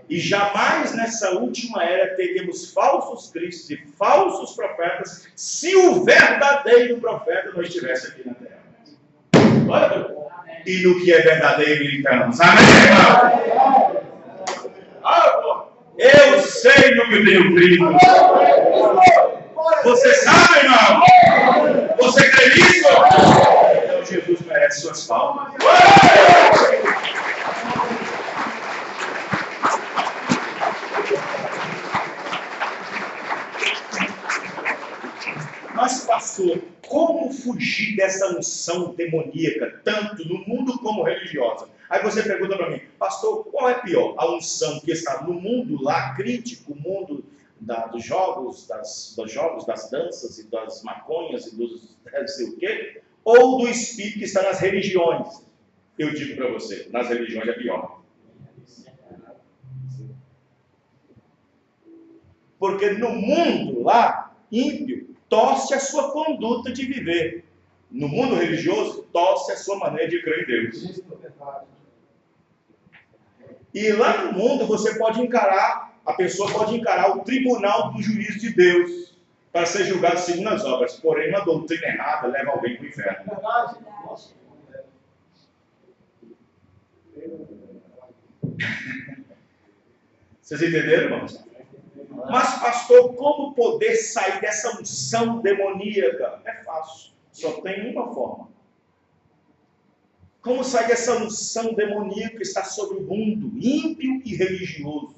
E jamais nessa última era teríamos falsos cristos e falsos profetas se o verdadeiro profeta não estivesse aqui na terra. E no que é verdadeiro militamos. Amém, irmão? Eu sei no que eu tenho crido. Você sabe, irmão? Você crê nisso? Então Jesus merece suas palmas. Mas, pastor, como fugir dessa unção demoníaca, tanto no mundo como religiosa? Aí você pergunta para mim, pastor, qual é pior? A unção que está no mundo lá, crítico, o mundo dos jogos, das danças e das maconhas e dos não sei o quê, ou do espírito que está nas religiões? Eu digo para você, nas religiões é pior. Porque no mundo lá, ímpio, torce a sua conduta de viver. No mundo religioso, torce a sua maneira de crer em Deus. E lá no mundo você pode encarar, a pessoa pode encarar o tribunal do juízo de Deus para ser julgado segundo as obras. Porém, uma doutrina errada leva alguém para o inferno. Vocês entenderam, irmãos? Mas, pastor, como poder sair dessa unção demoníaca? É fácil. Só tem uma forma. Como sai dessa unção demoníaca que está sobre o mundo ímpio e religioso?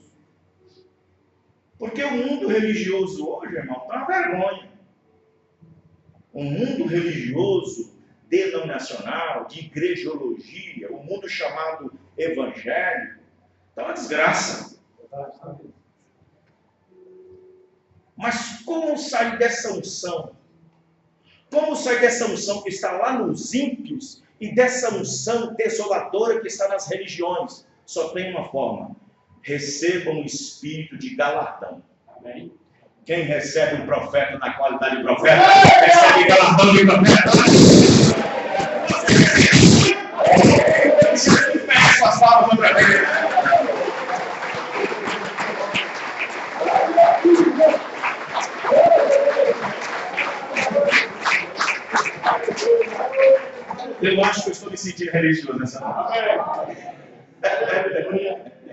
Porque o mundo religioso hoje, irmão, está uma vergonha. O mundo religioso, denominacional, de igrejologia, o mundo chamado evangelho, está uma desgraça. Mas como sair dessa unção? Como sair dessa unção que está lá nos ímpios e dessa unção desoladora que está nas religiões? Só tem uma forma: recebam o espírito de galardão. Amém? Quem recebe um profeta na qualidade de profeta, recebe galardão de profeta. Peço as palavras outra vez. Eu acho que eu estou me sentindo religioso nessa noite.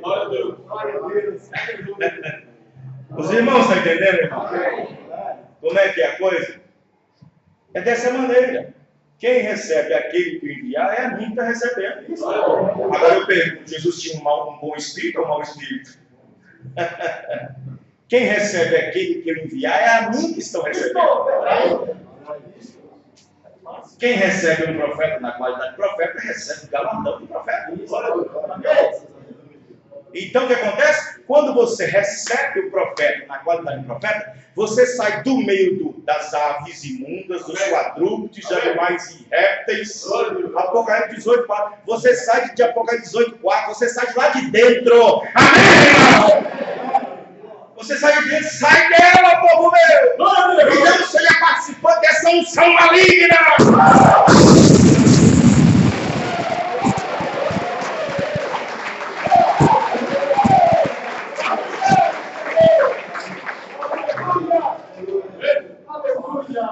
Glória a Deus. Glória a Deus. Os irmãos estão entendendo, irmão? Como é que é a coisa? É dessa maneira. Quem recebe aquele que enviar é a mim que está recebendo. Agora eu pergunto: Jesus tinha um bom espírito ou um mau espírito? Quem recebe aquele que ele enviar é a mim que estão recebendo. Quem recebe um profeta na qualidade de profeta, recebe o galardão de profeta. Então o que acontece? Quando você recebe o profeta na qualidade de profeta, você sai do meio das aves imundas, dos quadrúpedes, animais e répteis. Apocalipse 18:4. Você sai de Apocalipse 18:4, você sai de lá de dentro. Amém? Você sai de dentro, sai dela, povo meu! Então seja participante dessa unção maligna!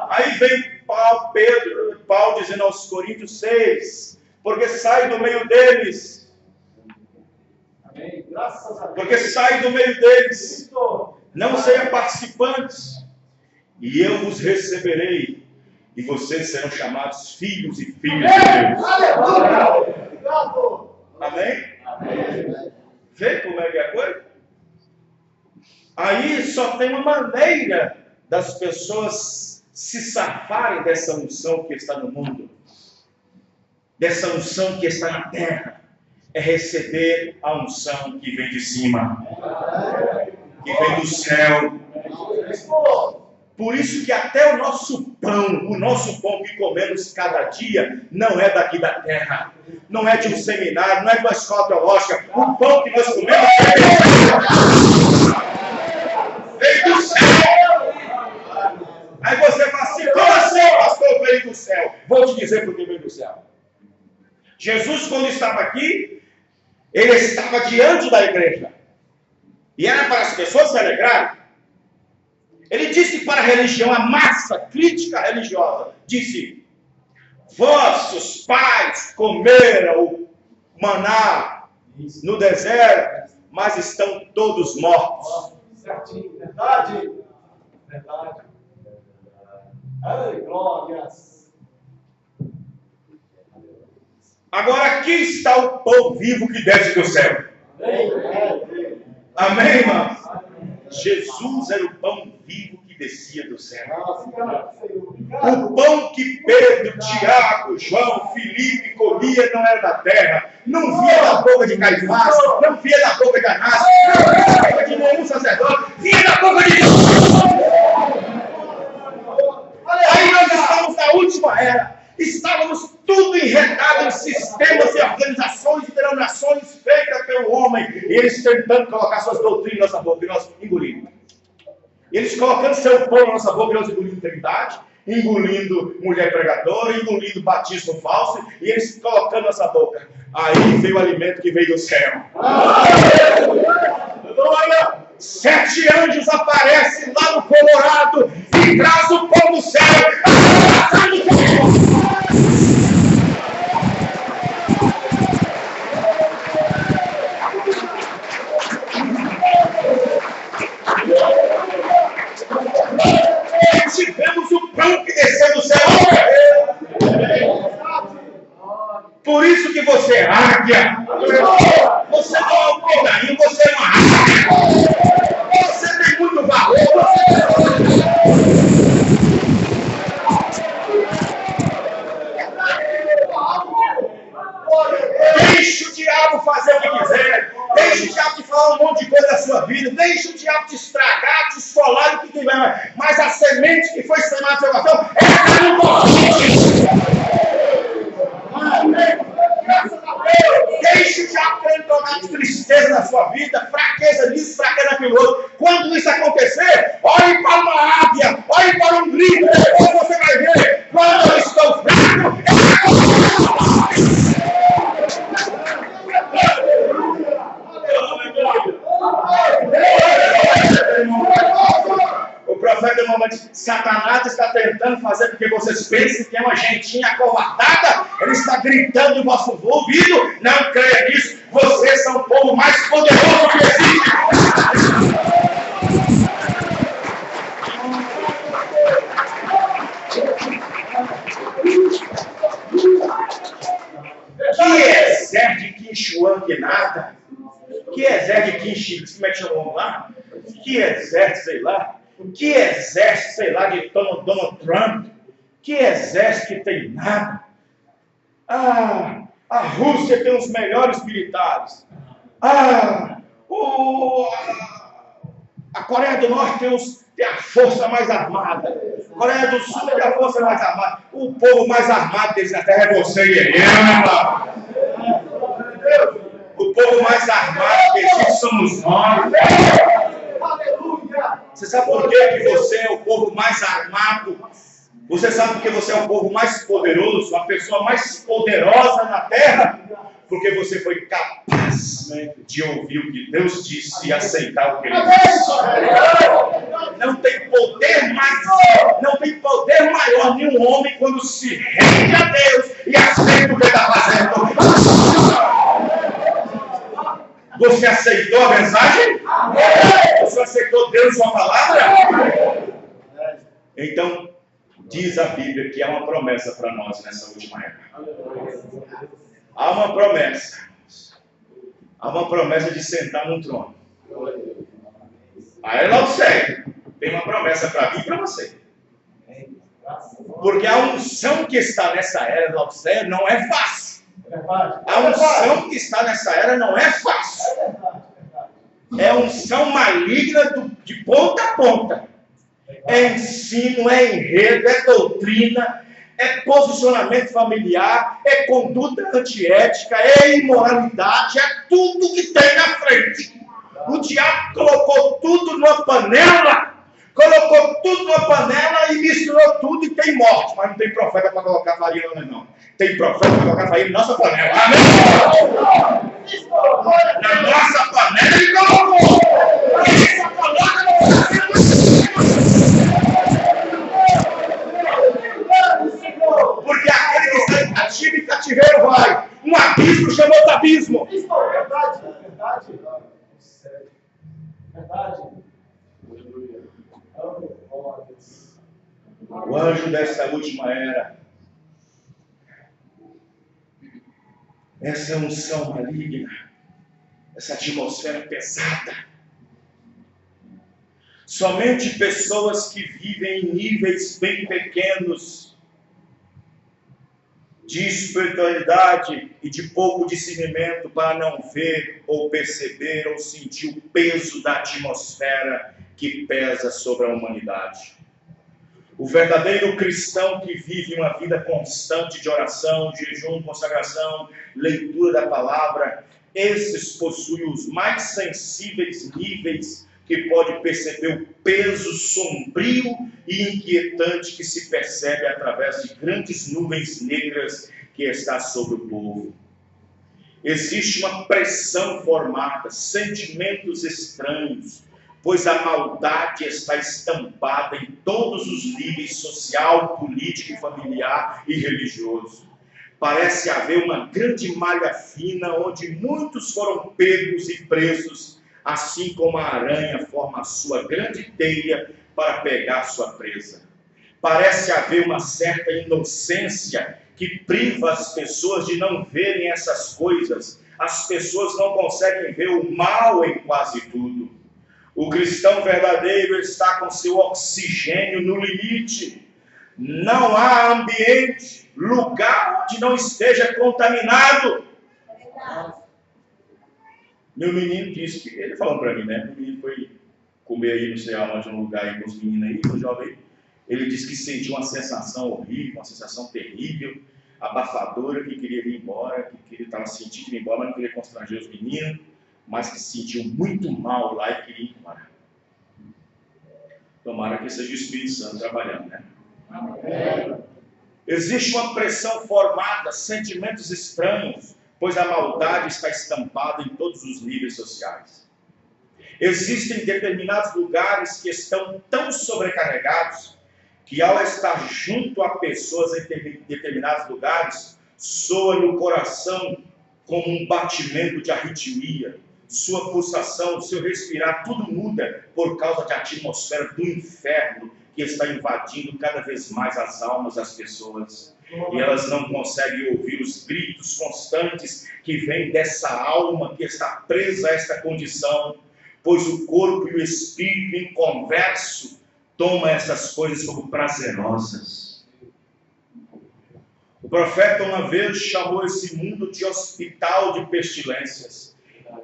Aí vem Paulo dizendo aos Coríntios 6, porque sai do meio deles. Amém. Graças a Deus. Porque sai do meio deles. Não sejam participantes. E eu vos receberei. E vocês serão chamados filhos e filhas de Deus. Amém? Amém. Vê como é que é a coisa? Aí só tem uma maneira das pessoas se safarem dessa unção que está no mundo, dessa unção que está na terra, é receber a unção que vem de cima, que vem do céu. Por isso que até o nosso pão que comemos cada dia, não é daqui da terra, não é de um seminário, não é de uma escola teológica. O pão que nós comemos vem do céu. Aí você fala assim: como assim, pastor, veio do céu? Vou te dizer por que veio do céu. Jesus, quando estava aqui, ele estava diante da igreja. E era para as pessoas se alegrarem. Ele disse para a religião, a massa crítica religiosa, disse: vossos pais comeram o maná no deserto, mas estão todos mortos. Certinho. Verdade. Verdade. Ai, glórias. Agora aqui está o pão vivo que desce do céu. Amém. Amém, irmãos? Jesus era o pão vivo que descia do céu. O pão que Pedro, Tiago, João, Filipe comia não era da terra, não vinha da boca de Caifás, não vinha da boca de Anás, não vinha da boca de nenhum sacerdote, vinha da boca de Deus. Aí nós estamos na última era, estávamos tudo enredado em sistemas e organizações e denominações feitas pelo homem, e eles tentando colocar suas doutrinas na nossa boca e nós engolindo. Eles colocando seu pão na nossa boca e nós engolindo trindade, engolindo mulher pregadora, engolindo batismo falso, e eles colocando na nossa boca. Aí veio o alimento que veio do céu. Olha, 7 anjos aparecem lá no Colorado e traz o pão do céu. Tivemos o pão que desceu do céu. Por isso que você é águia. Você não é um pedainho, você é uma águia. Você tem muito valor. Deixa o diabo fazer o que quiser. Deixa o diabo te falar um monte de coisa da sua vida. Deixa o diabo te estragar, te esfolar o que quiser. Mas a semente que foi semeada no seu coração, ela não corrige. Deixa o diabo querer tornar de tristeza na sua vida, fraqueza nisso, fraqueza naquilo outro. Quando isso acontecer, olhe para uma águia, olhe para um grito, depois você vai ver. Quando eu estou fraco, o profeta Mohammed, Satanás está tentando fazer com que vocês pensem que é uma gentinha acovardada. Ele está gritando no vosso ouvido. Não creia nisso. Vocês são o povo mais poderoso que existe. Que exército de Quinchuan que nada? Que exército de Quinchuan, como é que chamam lá? Que exército, sei lá. Que exército, sei lá, de Donald Trump. Que exército que tem nada. A Rússia tem os melhores militares. A Coreia do Norte tem a força mais armada. A Coreia do Sul tem a força mais armada. O povo mais armado deles na Terra é você e eu, meu irmão. O povo mais armado que existe somos nós. Você sabe por que você é o povo mais armado? Você sabe por que você é o povo mais poderoso, a pessoa mais poderosa na terra? Porque você foi capaz de ouvir o que Deus disse e aceitar o que Ele disse. Não tem poder maior nenhum homem quando se rende a Deus e aceita o que está fazendo. Você aceitou a mensagem? Você aceitou Deus e sua palavra? Então, diz a Bíblia que há uma promessa para nós nessa última época. Há uma promessa. Há uma promessa de sentar num trono. A Laodiceia tem uma promessa para mim e para você. Porque a unção que está nessa era da Laodiceia não é fácil. A unção que está nessa era não é fácil. É unção maligna de ponta a ponta. É ensino, é enredo, é doutrina, é posicionamento familiar, é conduta antiética, é imoralidade, é tudo que tem na frente. O diabo colocou tudo numa panela, e misturou tudo e tem morte. Mas não tem profeta para colocar farinha não. Tem profeta para colocar farinha na nossa panela. Amém? Na nossa panela ele colocou. Essa palavra não porque aquele que está em cativo e cativeiro vai. Um abismo chamou de abismo. Isso é verdade. Verdade. O anjo dessa última era, essa unção maligna, essa atmosfera pesada, somente pessoas que vivem em níveis bem pequenos de espiritualidade e de pouco discernimento para não ver ou perceber ou sentir o peso da atmosfera que pesa sobre a humanidade. O verdadeiro cristão que vive uma vida constante de oração, jejum, consagração, leitura da palavra, esses possuem os mais sensíveis níveis que pode perceber o peso sombrio e inquietante que se percebe através de grandes nuvens negras que está sobre o povo. Existe uma pressão formada, sentimentos estranhos, pois a maldade está estampada em todos os níveis social, político, familiar e religioso. Parece haver uma grande malha fina onde muitos foram pegos e presos, assim como a aranha forma a sua grande teia para pegar sua presa. Parece haver uma certa inocência que priva as pessoas de não verem essas coisas. As pessoas não conseguem ver o mal em quase tudo. O cristão verdadeiro está com seu oxigênio no limite. Não há ambiente, lugar onde não esteja contaminado. Meu menino disse que, ele falou para mim, né? Meu menino foi comer aí, não sei aonde, um lugar aí com os meninos aí, com o jovem. Ele disse que sentiu uma sensação horrível, uma sensação terrível, abafadora, que queria ir embora, que estava sentindo que ir embora, mas não queria constranger os meninos, mas que se sentiu muito mal lá e queria ir embora. Tomara que seja o Espírito Santo trabalhando, né? Amém. Existe uma pressão formada, sentimentos estranhos, pois a maldade está estampada em todos os níveis sociais. Existem determinados lugares que estão tão sobrecarregados que, ao estar junto a pessoas em determinados lugares, soa no coração como um batimento de arritmia. Sua pulsação, seu respirar, tudo muda por causa da atmosfera do inferno que está invadindo cada vez mais as almas das pessoas. E elas não conseguem ouvir os gritos constantes que vêm dessa alma que está presa a esta condição, pois o corpo e o espírito inconverso tomam essas coisas como prazerosas. O profeta uma vez chamou esse mundo de hospital de pestilências.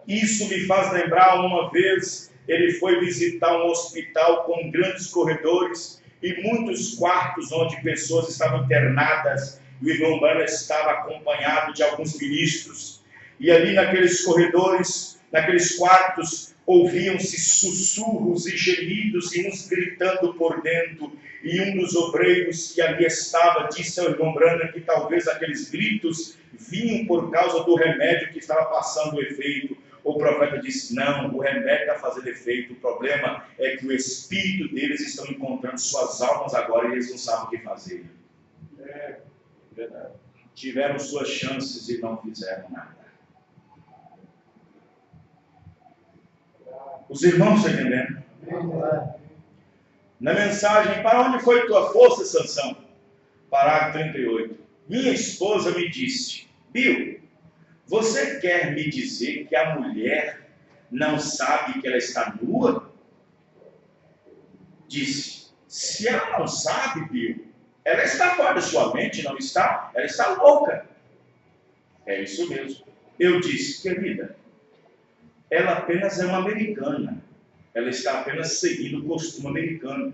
Isso me faz lembrar, uma vez ele foi visitar um hospital com grandes corredores e muitos quartos onde pessoas estavam internadas, e o irmão Branham estava acompanhado de alguns ministros. E ali naqueles corredores, naqueles quartos, ouviam-se sussurros e gemidos, e uns gritando por dentro. E um dos obreiros que ali estava disse ao irmão Branham que talvez aqueles gritos vinham por causa do remédio que estava passando o efeito. O profeta disse: não, o remédio está fazendo efeito, o problema é que o espírito deles estão encontrando suas almas agora e eles não sabem o que fazer. É verdade. Tiveram suas chances e não fizeram nada. Os irmãos estão entendendo? Na mensagem, para onde foi tua força, Sansão? Parágrafo 38. Minha esposa me disse: Bill, você quer me dizer que a mulher não sabe que ela está nua? Disse: se ela não sabe, Bill, ela está fora da sua mente, não está? Ela está louca. É isso mesmo. Eu disse: querida, ela apenas é uma americana. Ela está apenas seguindo o costume americano.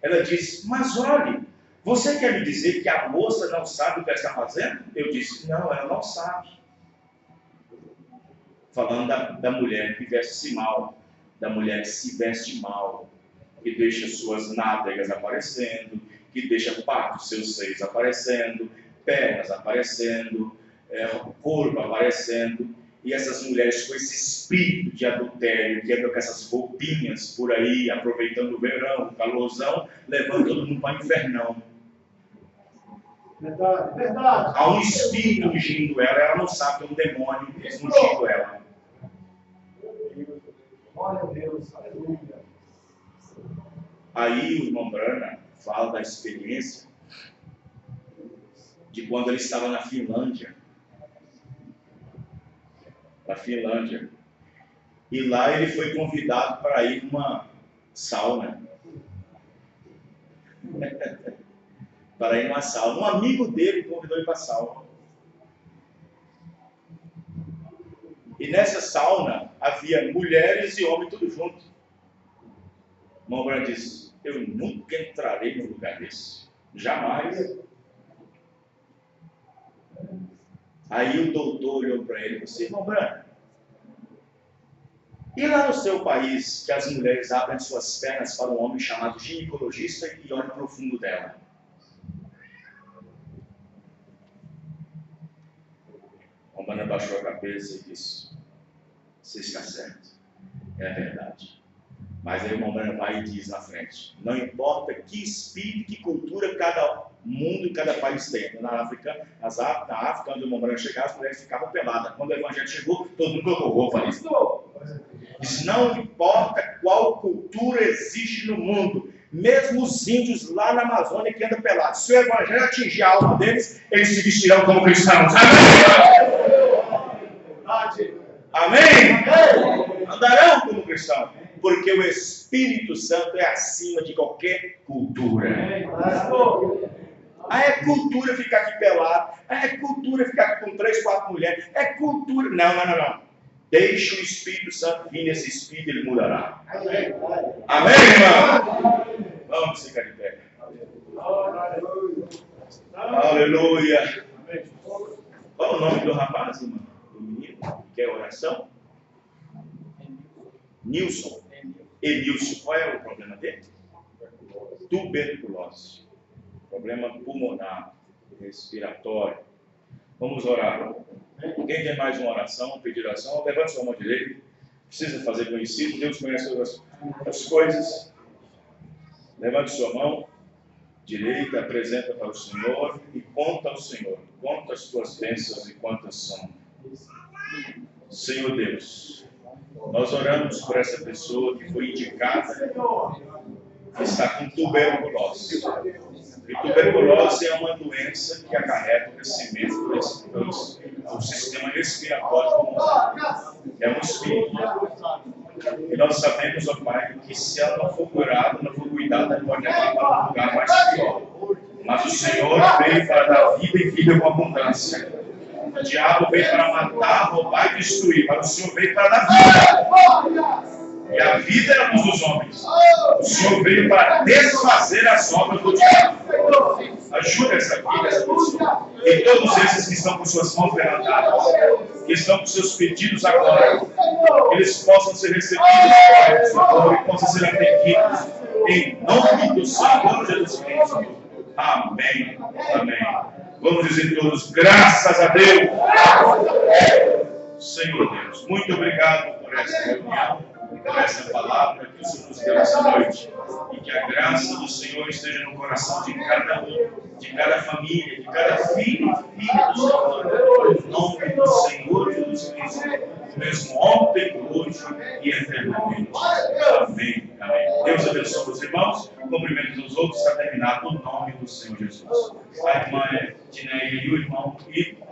Ela disse: mas olhe, você quer me dizer que a moça não sabe o que ela está fazendo? Eu disse: não, ela não sabe. Falando da mulher que veste-se mal, da mulher que se veste mal, que deixa suas nádegas aparecendo, que deixa parte dos seus seios aparecendo, pernas aparecendo, corpo aparecendo, e essas mulheres com esse espírito de adultério, que andam com essas roupinhas por aí, aproveitando o verão, o calorzão, levando todo mundo para o infernão. Verdade, verdade. Há um espírito ungindo ela não sabe que é um demônio ungindo ela. Glória a Deus, aleluia. Aí o irmão Branham fala da experiência de quando ele estava na Finlândia. E lá ele foi convidado para ir numa sauna. Para ir numa sauna. Um amigo dele convidou ele para a sauna. E nessa sauna havia mulheres e homens tudo junto. O irmão Branham disse: eu nunca entrarei num lugar desse. Jamais. Aí o doutor olhou para ele e disse: irmão Branham, e lá no seu país que as mulheres abrem suas pernas para um homem chamado ginecologista e olham para o fundo dela? O Branham baixou a cabeça e disse: você está certo, é a verdade. Mas aí o irmão Branham vai e diz na frente: não importa que espírito, que cultura cada mundo e cada país tem. Na África, onde o irmão Branham chegava, as mulheres ficavam peladas. Quando o evangelho chegou, todo mundo colocou. Falei: diz: não importa qual cultura existe no mundo, Mesmo os índios lá na Amazônia que andam pelados, se o evangelho atingir a alma deles, eles se vestirão como cristãos. Amém? Andarão como cristãos. Porque o Espírito Santo é acima de qualquer cultura. É cultura ficar aqui pelado. É cultura ficar aqui com 3, 4 mulheres. É cultura. Não. Deixa o Espírito Santo vir nesse Espírito, ele mudará. Amém, irmão? Vamos ficar de pé. Aleluia. Qual o nome do rapaz, irmão? Do menino? Quer oração? Nilson. Enilson. Qual é o problema dele? Tuberculose. Problema pulmonar, respiratório. Vamos orar. Quem tem mais uma oração, pedir oração, levante sua mão direita. Precisa fazer conhecido. Deus conhece todas as coisas. Levante sua mão direita, apresenta para o Senhor e conta ao Senhor. Conta as tuas bênçãos e quantas são. Senhor Deus, nós oramos por essa pessoa que foi indicada, que está com tuberculose. E tuberculose é uma doença que acarreta o crescimento do sistema respiratório pulmonar. É um espírito. E nós sabemos, ó Pai, que se ela não for curada, não for cuidada, ela pode acabar num lugar mais pior. Mas o Senhor veio para dar vida e vida com abundância. O diabo veio para matar, roubar e destruir, mas o Senhor veio para dar vida. E a vida era luz dos homens. O Senhor veio para desfazer as obras do diabo. Ajuda essa vida, essa pessoa. E todos esses que estão com suas mãos levantadas, que estão com seus pedidos agora, que eles possam ser recebidos, Senhor, e possam ser atendidos. Em nome do Senhor Jesus Cristo. Amém. Amém. Vamos dizer todos, graças a Deus. Senhor Deus, muito obrigado por essa reunião, por essa palavra que o Senhor nos deu essa noite. E que a graça do Senhor esteja no coração de cada um, de cada família, de cada filho e filha do Senhor. Em nome do Senhor Jesus Cristo, mesmo ontem, hoje e eternamente. Amém. Amém. Deus abençoe os irmãos. Cumprimentos aos outros. Está terminado o nome do Senhor Jesus. A irmã Dineia e o irmão Ivo.